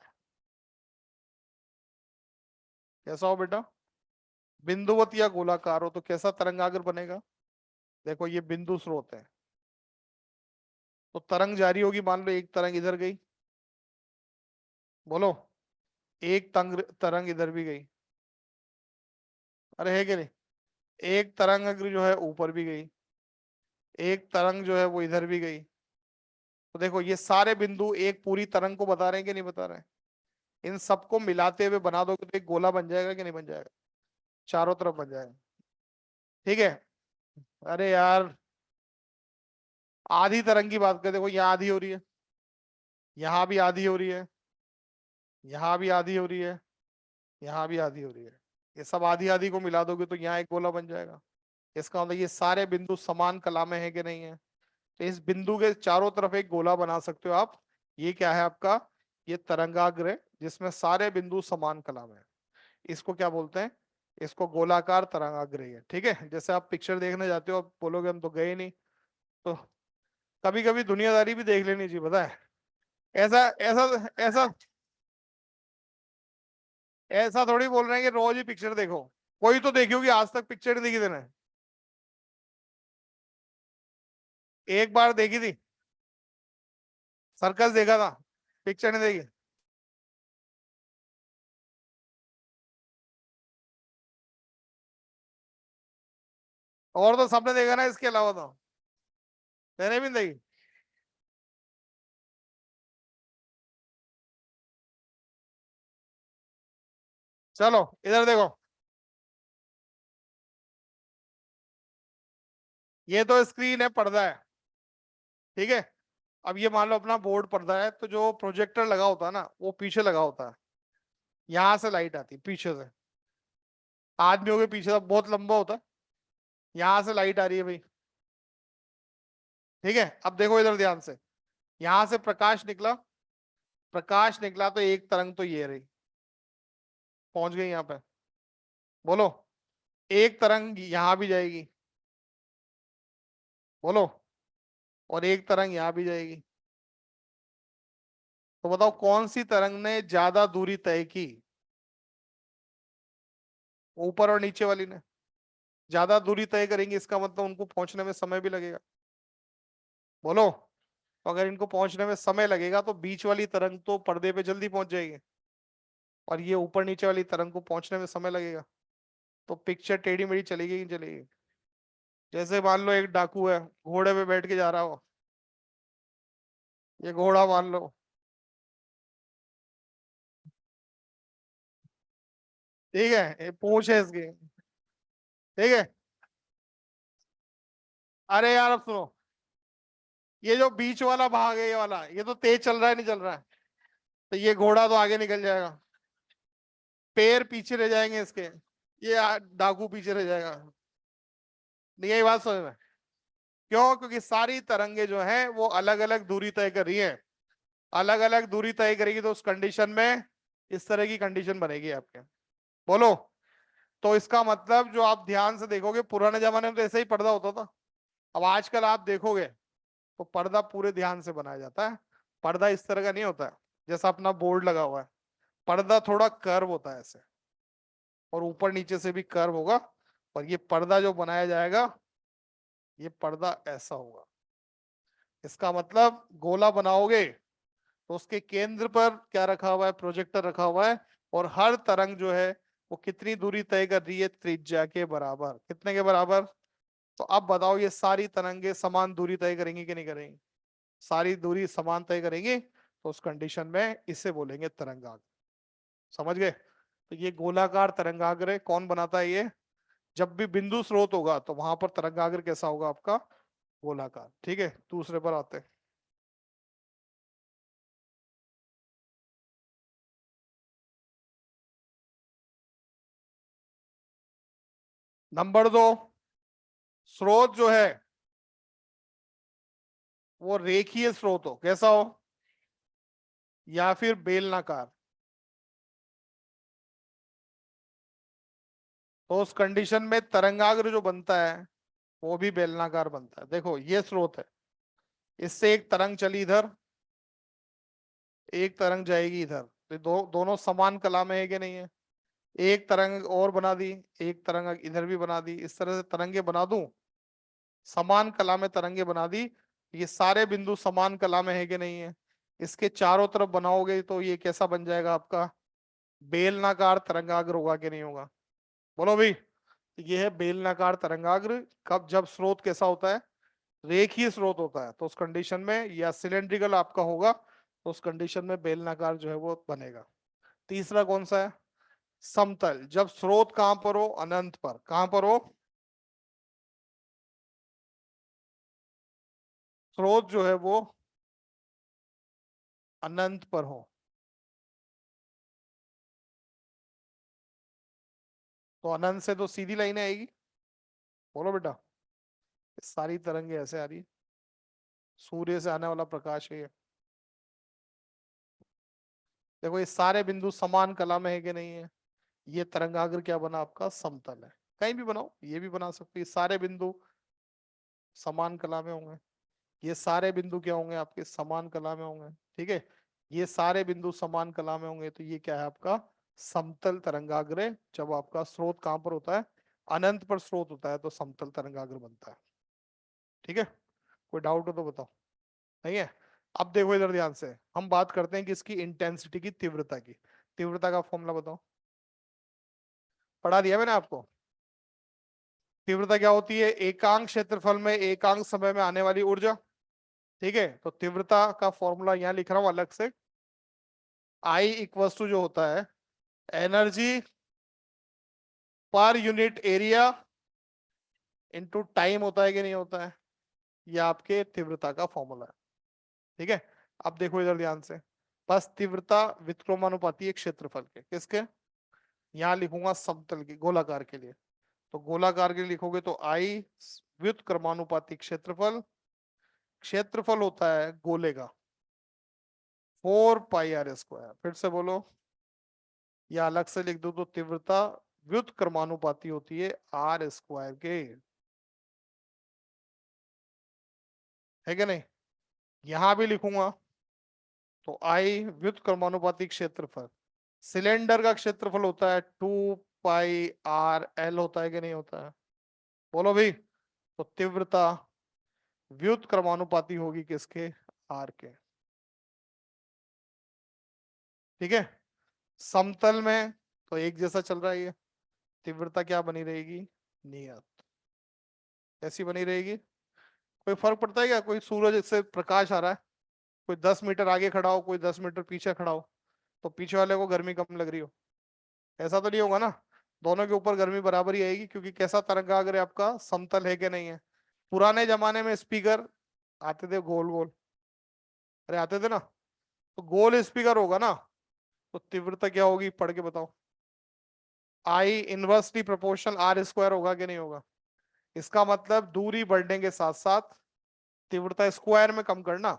कैसा हो बेटा? बिंदुवत या गोलाकार हो तो कैसा तरंगाग्र बनेगा? देखो ये बिंदु स्रोत है, तो तरंग जारी होगी। मान लो एक तरंग इधर गई, बोलो, एक तरंग इधर भी गई। अरे है कि नहीं? एक तरंग अग्र जो है ऊपर भी गई, एक तरंग जो है वो इधर भी गई। तो देखो ये सारे बिंदु एक पूरी तरंग को बता रहे हैं कि नहीं बता रहे हैं? इन सबको मिलाते हुए बना दोगे तो एक गोला बन जाएगा कि नहीं बन जाएगा? चारों तरफ बन जाएगा। ठीक है, अरे यार, आधी तरंग की बात कर, देखो यहाँ आधी हो रही है, यहाँ भी आधी हो रही है, यहाँ भी आधी हो रही है, यहाँ भी आधी हो रही है। ये सब आधी आधी को मिला दोगे तो यहाँ एक गोला बन जाएगा। इसका मतलब ये सारे बिंदु समान कला में है कि नहीं है? तो इस बिंदु के चारों तरफ एक गोला बना सकते हो आप। ये क्या है आपका? ये तरंगाग्र है जिसमें सारे बिंदु समान कला में है। इसको क्या बोलते हैं? इसको गोलाकार तरंगाग्र है। ठीक है, जैसे आप पिक्चर देखने जाते हो, आप बोलोगे हम तो गए नहीं, तो कभी कभी दुनियादारी भी देख लेनी चाहिए, पता है। ऐसा ऐसा ऐसा ऐसा थोड़ी बोल रहे हैं कि रोज ही पिक्चर देखो। कोई तो देखी होगी आज तक पिक्चर नहीं देखी देना। एक बार देखी थी, सर्कस देखा था, पिक्चर नहीं देखी। और तो सबने देखा ना, इसके अलावा तो मैंने भी नहीं देखी। चलो इधर देखो, ये तो स्क्रीन है, पर्दा है। ठीक है, अब ये मान लो अपना बोर्ड पर्दा है, तो जो प्रोजेक्टर लगा होता है ना वो पीछे लगा होता है। यहाँ से लाइट आती है पीछे से, आदमियों के पीछे से बहुत लंबा होता है, यहाँ से लाइट आ रही है भाई। ठीक है, अब देखो इधर ध्यान से, यहाँ से प्रकाश निकला तो एक तरंग तो ये रही, पहुंच गई यहाँ पे। बोलो, एक तरंग यहाँ भी जाएगी, बोलो, और एक तरंग यहाँ भी जाएगी। तो बताओ कौन सी तरंग ने ज्यादा दूरी तय की? ऊपर और नीचे वाली ने ज्यादा दूरी तय करेंगे, इसका मतलब उनको पहुंचने में समय भी लगेगा। बोलो, तो अगर इनको पहुंचने में समय लगेगा तो बीच वाली तरंग तो पर्दे पे जल्दी पहुंच जाएगी, और ये ऊपर नीचे वाली तरंग को पहुंचने में समय लगेगा। तो पिक्चर टेढ़ी मेढ़ी चलेगी कि नहीं चलेगी? जैसे मान लो एक डाकू है, घोड़े पे बैठ के जा रहा हो, ये घोड़ा मान लो। ठीक है, ये पूंछ है इसकी, ठीक है। अरे यार अब सुनो, ये जो बीच वाला भाग है ये वाला, ये तो तेज चल रहा है, नहीं चल रहा है, तो ये घोड़ा तो आगे निकल जाएगा, पैर पीछे रह जाएंगे इसके, ये डाकू पीछे रह जाएगा। यही बात समझ में? क्यों? क्योंकि सारी तरंगे जो हैं वो अलग अलग दूरी तय कर रही हैं, अलग अलग दूरी तय करेगी तो उस कंडीशन में इस तरह की कंडीशन बनेगी आपके। बोलो। तो इसका मतलब जो आप ध्यान से देखोगे, पुराने जमाने में तो ऐसे ही पर्दा होता था, अब आजकल आप देखोगे तो पर्दा पूरे ध्यान से बनाया जाता है। पर्दा इस तरह का नहीं होता है जैसा अपना बोर्ड लगा हुआ है, पर्दा थोड़ा कर्व होता है ऐसे, और ऊपर नीचे से भी कर्व होगा, और ये पर्दा जो बनाया जाएगा ये पर्दा ऐसा होगा। इसका मतलब गोला बनाओगे तो उसके केंद्र पर क्या रखा हुआ है? प्रोजेक्टर रखा हुआ है, और हर तरंग जो है वो कितनी दूरी तय कर रही है? त्रिज्या के बराबर। कितने के बराबर? तो अब बताओ, ये सारी तरंगे समान दूरी तय करेंगी कि नहीं करेंगी? सारी दूरी समान तय करेंगी, तो उस कंडीशन में इसे बोलेंगे तरंगाग्र। समझ गए? तो ये गोलाकार तरंगाग्र कौन बनाता है? ये जब भी बिंदु स्रोत होगा तो वहां पर तरंगाग्र कैसा होगा आपका? गोलाकार। ठीक है, दूसरे पर आते हैं। नंबर 2, स्रोत जो है वो रेखीय स्रोत हो, कैसा हो? या फिर बेलनाकार। तो उस कंडीशन में तरंगाग्र जो बनता है वो भी बेलनाकार बनता है। देखो ये स्रोत है, इससे एक तरंग चली इधर, एक तरंग जाएगी इधर, तो दोनों समान कला में है कि नहीं है? एक तरंग और बना दी, एक तरंग इधर भी बना दी, इस तरह से तरंगे बना दूं, समान कला में तरंगे बना दी। ये सारे बिंदु समान कला में है कि नहीं है? इसके चारों तरफ बनाओगे तो ये कैसा बन जाएगा आपका? बेलनाकार तरंगाग्र होगा कि नहीं होगा? बोलो भाई। तो ये है बेलनाकार तरंगाग्र। कब? जब स्रोत कैसा होता है? रेखीय स्रोत होता है, तो उस कंडीशन में, या सिलेंड्रिकल आपका होगा तो उस कंडीशन में बेलनाकार जो है वो बनेगा। तीसरा कौन सा है? समतल। जब स्रोत कहां पर हो? अनंत पर। कहां पर हो? स्रोत जो है वो अनंत पर हो, तो अनंत से तो सीधी लाइन आएगी। बोलो बेटा। सारी तरंगे ऐसे आ रही है, सूर्य से आने वाला प्रकाश है ये। देखो ये सारे बिंदु समान कला में है कि नहीं है? ये तरंगाग्र क्या बना आपका? समतल है। कहीं भी बनाओ, ये भी बना सकते, ये सारे बिंदु समान कला में होंगे, ये सारे बिंदु क्या होंगे आपके? समान कला में होंगे। ठीक है, ये सारे बिंदु समान कला में होंगे, तो ये क्या है आपका? समतल तरंगाग्र। जब आपका स्रोत कहां पर होता है? अनंत पर स्रोत होता है, तो समतल तरंगाग्र बनता है। ठीक है, कोई डाउट हो तो बताओ। नहीं है? अब देखो इधर ध्यान से, हम बात करते हैं कि इसकी इंटेंसिटी की, तीव्रता की। तीव्रता का फॉर्मूला बताओ, पढ़ा दिया मैंने आपको। तीव्रता क्या होती है? एकांक क्षेत्रफल में एकांक समय में आने वाली ऊर्जा। ठीक है, तो तीव्रता का फॉर्मूला यहाँ लिख रहा हूं अलग से। आई इक्वल्स टू जो होता है energy per unit area into time होता है कि नहीं होता है? ये आपके तीव्रता का फॉर्मूला है। ठीक है, अब देखो इधर ध्यान से, बस तीव्रता व्युत्क्रमानुपाती है क्षेत्रफल के। किसके? यहाँ लिखूंगा समतल की, गोलाकार के लिए। तो गोलाकार के लिए लिखोगे तो आई व्युत्क्रमानुपाती क्षेत्रफल, क्षेत्रफल होता है गोले का 4πr²। फिर से बोलो, या अलग से लिख दो तो तीव्रता व्युत्क्रमानुपाती होती है r² के, है क्या नहीं? यहां भी लिखूंगा तो आई व्युत्क्रमानुपाती क्षेत्रफल, सिलेंडर का क्षेत्रफल होता है 2πr_l होता है कि नहीं होता है? बोलो भाई। तो तीव्रता व्युत्क्रमानुपाती होगी किसके? r के। ठीक है, समतल में तो एक जैसा चल रहा है ये, तीव्रता क्या बनी रहेगी? नियत। ऐसी बनी रहेगी। कोई फर्क पड़ता है क्या? कोई सूरज से प्रकाश आ रहा है, कोई 10 मीटर आगे खड़ा हो, कोई 10 मीटर पीछे खड़ा हो, तो पीछे वाले को गर्मी कम लग रही हो? ऐसा तो नहीं होगा ना। दोनों के ऊपर गर्मी बराबर ही आएगी, क्योंकि कैसा तरंगाग्र है आपका, समतल है कि नहीं है। पुराने जमाने में स्पीकर आते थे गोल गोल, अरे आते थे ना, तो गोल स्पीकर होगा ना, तो तीव्रता क्या होगी, पढ़ के बताओ। I inversely proportional R square होगा कि नहीं होगा। इसका मतलब दूरी बढ़ने के साथ साथ तीव्रता स्क्वायर में कम करना,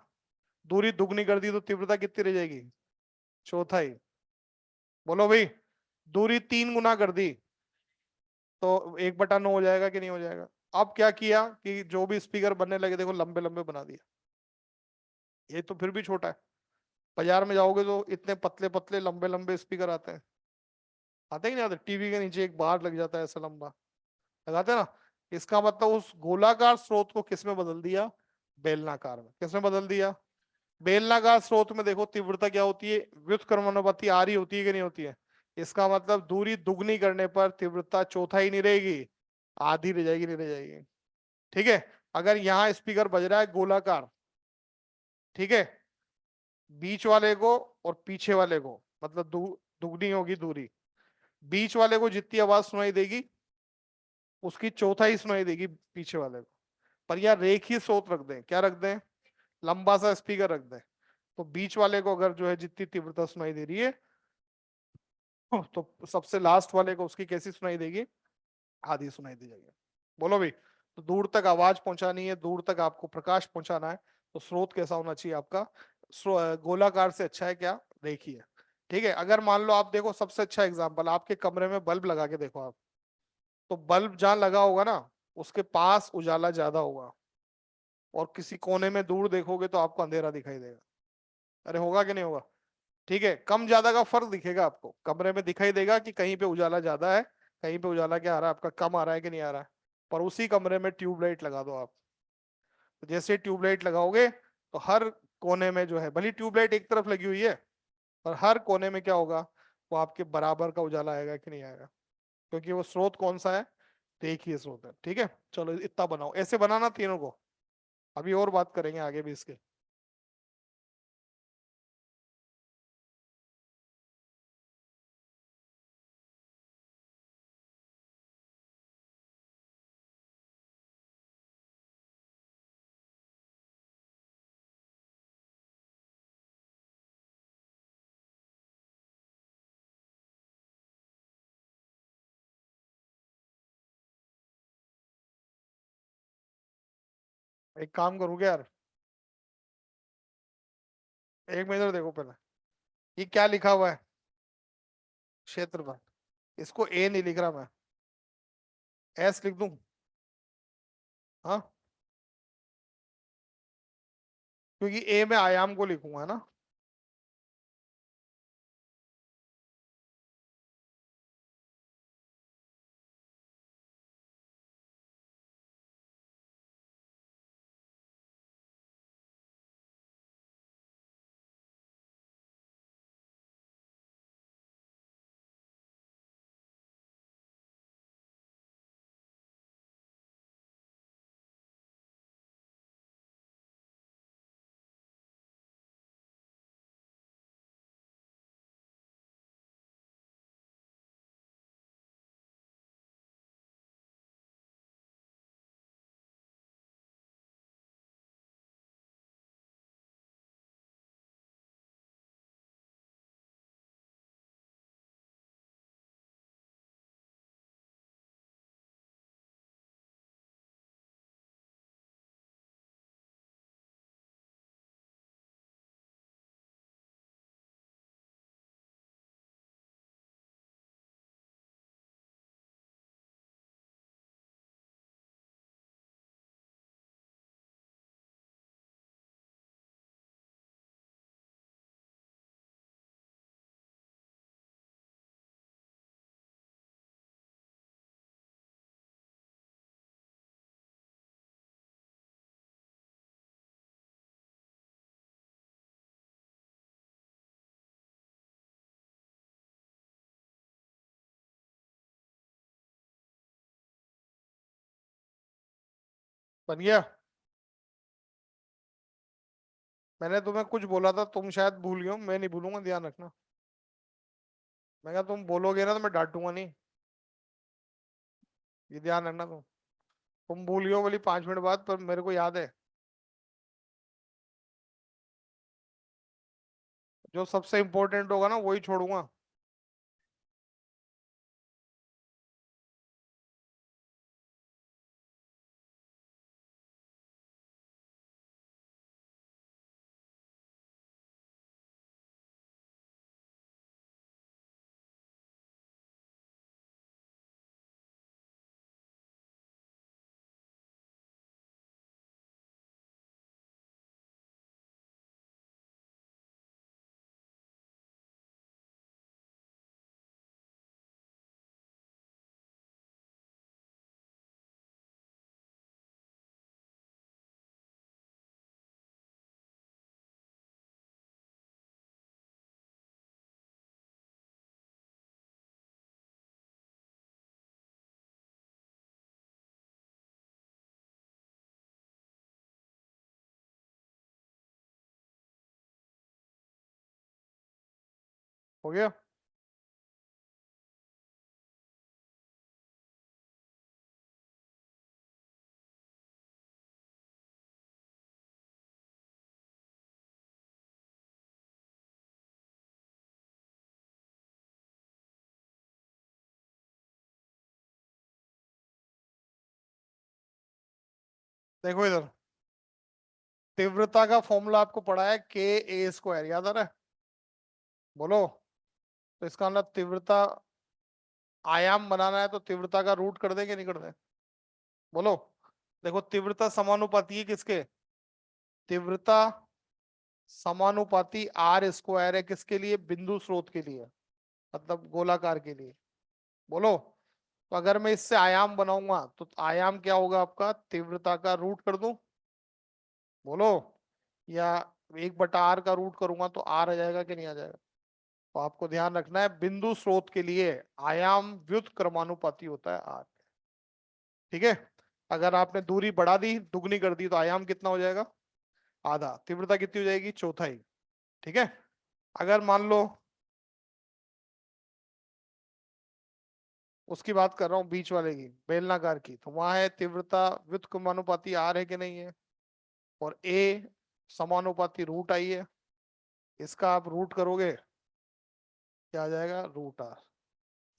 दूरी दुगनी कर दी तो तीव्रता कितनी रह जाएगी, चौथाई। बोलो भाई, दूरी 3 गुना कर दी तो 1/9 हो जाएगा कि नहीं हो जाएगा। अब क्या किया कि जो भी स्पीकर बनने लगे देखो लंबे लंबे बना दिया, ये तो फिर भी छोटा है। बाजार में जाओगे तो इतने पतले पतले लंबे लंबे स्पीकर आते हैं, आते ही नहीं आते, टीवी के नीचे एक बार लग जाता है ऐसा लंबा, लगाते हैं ना। इसका मतलब उस गोलाकार स्रोत को किस में बदल दिया, बेलनाकार में। किस में बदल दिया, बेलनाकार स्रोत में। देखो तीव्रता क्या होती है, व्युत्क्रमणानुपाती आ रही होती है कि नहीं होती है। इसका मतलब दूरी दुगनी करने पर तीव्रता चौथाई नहीं रहेगी, आधी रह जाएगी, नहीं रह जाएगी। ठीक है, अगर यहाँ स्पीकर बज रहा है गोलाकार, ठीक है, बीच वाले को और पीछे वाले को, मतलब दुगनी होगी दूरी, बीच वाले को जितनी आवाज सुनाई देगी उसकी चौथाई सुनाई देगी पीछे वाले को। पर यार रेखीय स्रोत रख दें, क्या रख दें, लंबा सा स्पीकर रख दें, तो बीच वाले को अगर जो है जितनी तीव्रता सुनाई दे रही है, तो सबसे लास्ट वाले को उसकी कैसी सुनाई देगी, आधी सुनाई दी जाएगी। बोलो भाई, तो दूर तक आवाज पहुंचानी है, दूर तक आपको प्रकाश पहुंचाना है, तो स्रोत कैसा होना चाहिए आपका, गोलाकार से अच्छा है क्या, रेखीय। ठीक है, अगर मान लो आप देखो सबसे अच्छा एग्जांपल, आपके कमरे में बल्ब लगा के देखो आप, तो बल्ब जहां लगा होगा ना उसके पास उजाला ज्यादा होगा, और किसी कोने में दूर देखोगे तो आपको अंधेरा दिखाई देगा। अरे होगा कि नहीं होगा। ठीक है, कम ज्यादा का फर्क दिखेगा आपको, कमरे में दिखाई देगा कि कहीं पे उजाला ज्यादा है, कहीं पे उजाला क्या आ रहा है आपका, कम आ रहा है कि नहीं आ रहा है। पर उसी कमरे में ट्यूबलाइट लगा दो आप, तो जैसे ट्यूबलाइट लगाओगे तो हर कोने में जो है, भली ट्यूबलाइट एक तरफ लगी हुई है, पर हर कोने में क्या होगा, वो आपके बराबर का उजाला आएगा कि नहीं आएगा, क्योंकि वो स्रोत कौन सा है, रेखीय स्रोत है। ठीक है, चलो इतना बनाओ, ऐसे बनाना तीनों को, अभी और बात करेंगे आगे भी इसके। एक काम करूँ क्या यार, एक मिनट देखो पहले, ये क्या लिखा हुआ है, क्षेत्रफल, इसको ए नहीं लिख रहा मैं, एस लिख दूं, हाँ, क्योंकि ए में आयाम को लिखूंगा ना। बन गया, मैंने तुम्हें कुछ बोला था, तुम शायद भूल गए हो, मैं नहीं भूलूंगा, ध्यान रखना। मैं कहा तुम बोलोगे ना तो मैं डांटूंगा नहीं। ये ध्यान रखना तुम भूल गए हो बोली 5 मिनट बाद, पर मेरे को याद है। जो सबसे इंपॉर्टेंट होगा ना वही छोड़ूंगा। हो गया। देखो इधर, तीव्रता का फॉर्मूला आपको पढ़ा है के ए स्क्वायर, याद आ रहा है? बोलो। तो इसका मतलब तीव्रता आयाम बनाना है तो तीव्रता का रूट कर देंगे, नहीं कर दें? बोलो। देखो तीव्रता समानुपाती है किसके? तीव्रता समानुपाती आर स्क्वायर है किसके लिए? बिंदु स्रोत के लिए, मतलब गोलाकार के लिए। बोलो। तो अगर मैं इससे आयाम बनाऊंगा तो आयाम क्या होगा आपका? तीव्रता का रूट कर दूं? बोलो। या 1/r का रूट करूंगा तो आर आ जाएगा कि नहीं आ जाएगा? तो आपको ध्यान रखना है, बिंदु स्रोत के लिए आयाम व्युत्क्रमानुपाती होता है आर। ठीक है। अगर आपने दूरी बढ़ा दी, दुगनी कर दी, तो आयाम कितना हो जाएगा? आधा। तीव्रता कितनी हो जाएगी? चौथाई। ठीक है। अगर मान लो, उसकी बात कर रहा हूँ बीच वाले की, बेलनाकार की, तो वहां है तीव्रता व्युत्क्रमानुपाती आर है कि नहीं है, और ए समानुपाती रूट आई है। इसका आप रूट करोगे, क्या आ जाएगा? Root are.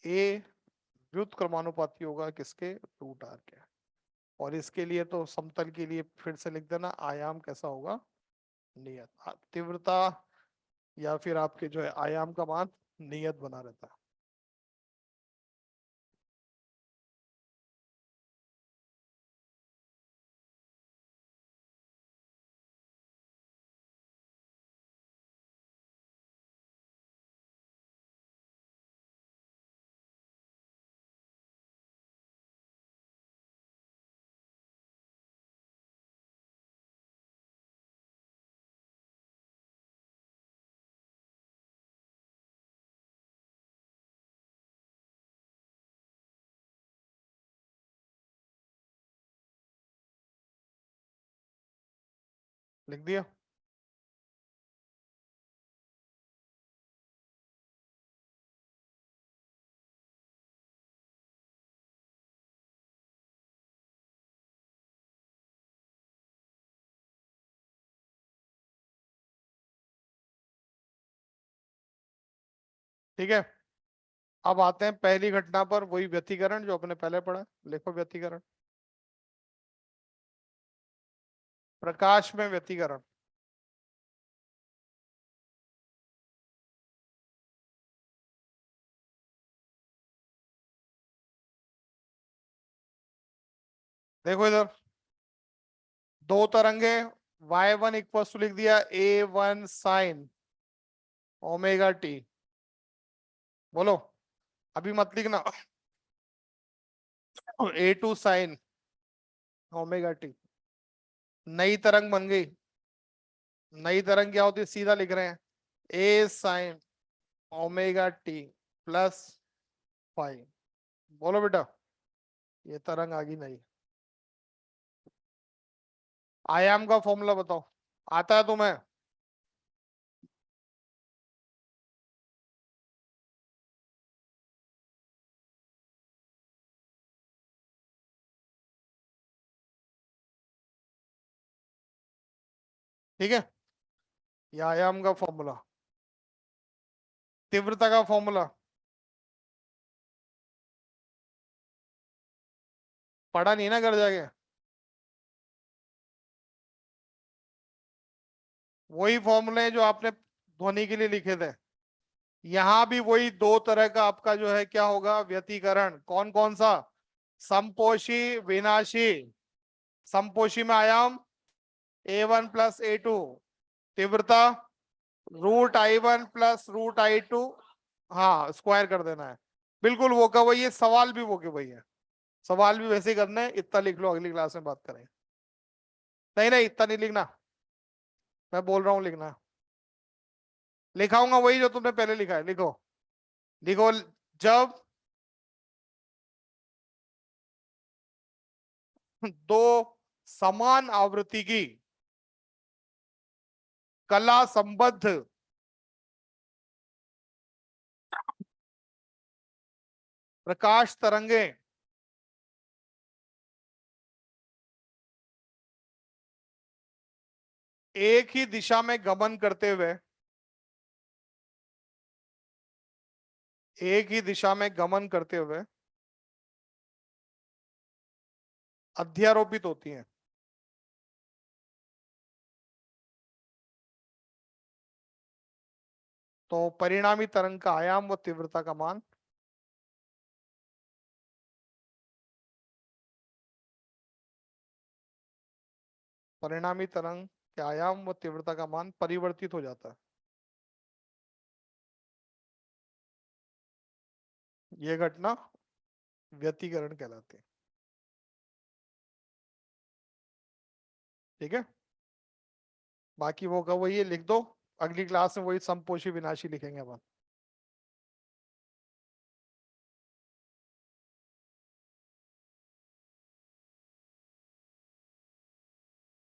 ए व्युत्क्रमानुपाती होगा किसके? रूट आर के। और इसके लिए तो समतल के लिए फिर से लिख देना, आयाम कैसा होगा? नियत। तीव्रता या फिर आपके जो है आयाम का मान नियत बना रहता है। लिख दिया? ठीक है। अब आते हैं पहली घटना पर, वही व्यतिकरण जो अपने पहले पढ़ा। लिखो व्यतिकरण। प्रकाश में व्यतिकरण। देखो इधर, दो तरंगे, y1 इक्वल टू लिख दिया a1 साइन ओमेगा टी। बोलो। अभी मत लिखना a2 साइन ओमेगा टी। नई तरंग बन गई। नई तरंग क्या होती है? सीधा लिख रहे हैं, a sine omega T plus five. बोलो बेटा, ये तरंग आ गई नहीं। आयाम का फॉर्मूला बताओ, आता है तुम्हें? ठीक है, ये आयाम का फॉर्मूला, तीव्रता का फॉर्मूला पढ़ा नहीं ना घर जाके, वही फॉर्मूले जो आपने ध्वनि के लिए लिखे थे, यहां भी वही दो तरह का आपका जो है क्या होगा, व्यतिकरण। कौन कौन सा? संपोषी, विनाशी। संपोषी में आयाम a1 प्लस a2, तीव्रता √I1 प्लस √I2, हाँ स्क्वायर कर देना है। बिल्कुल वो का वही है, सवाल भी वो के वही है, सवाल भी वैसे ही करना है। इतना लिख लो, अगली क्लास में बात करेंगे। नहीं नहीं इतना नहीं लिखना, मैं बोल रहा हूँ लिखना, लिखाऊंगा वही जो तुमने पहले लिखा है, लिखो लिखो। जब दो समान आवृत्ति की कला संबद्ध प्रकाश तरंगे एक ही दिशा में गमन करते हुए, एक ही दिशा में गमन करते हुए अध्यारोपित होती हैं, तो परिणामी तरंग का आयाम व तीव्रता का मान परिणामी तरंग के आयाम व तीव्रता का मान परिवर्तित हो जाता है। यह घटना व्यतिकरण कहलाती है। ठीक है, बाकी वो का वही है, लिख दो। अगली क्लास में वही संपोषी विनाशी लिखेंगे अपन।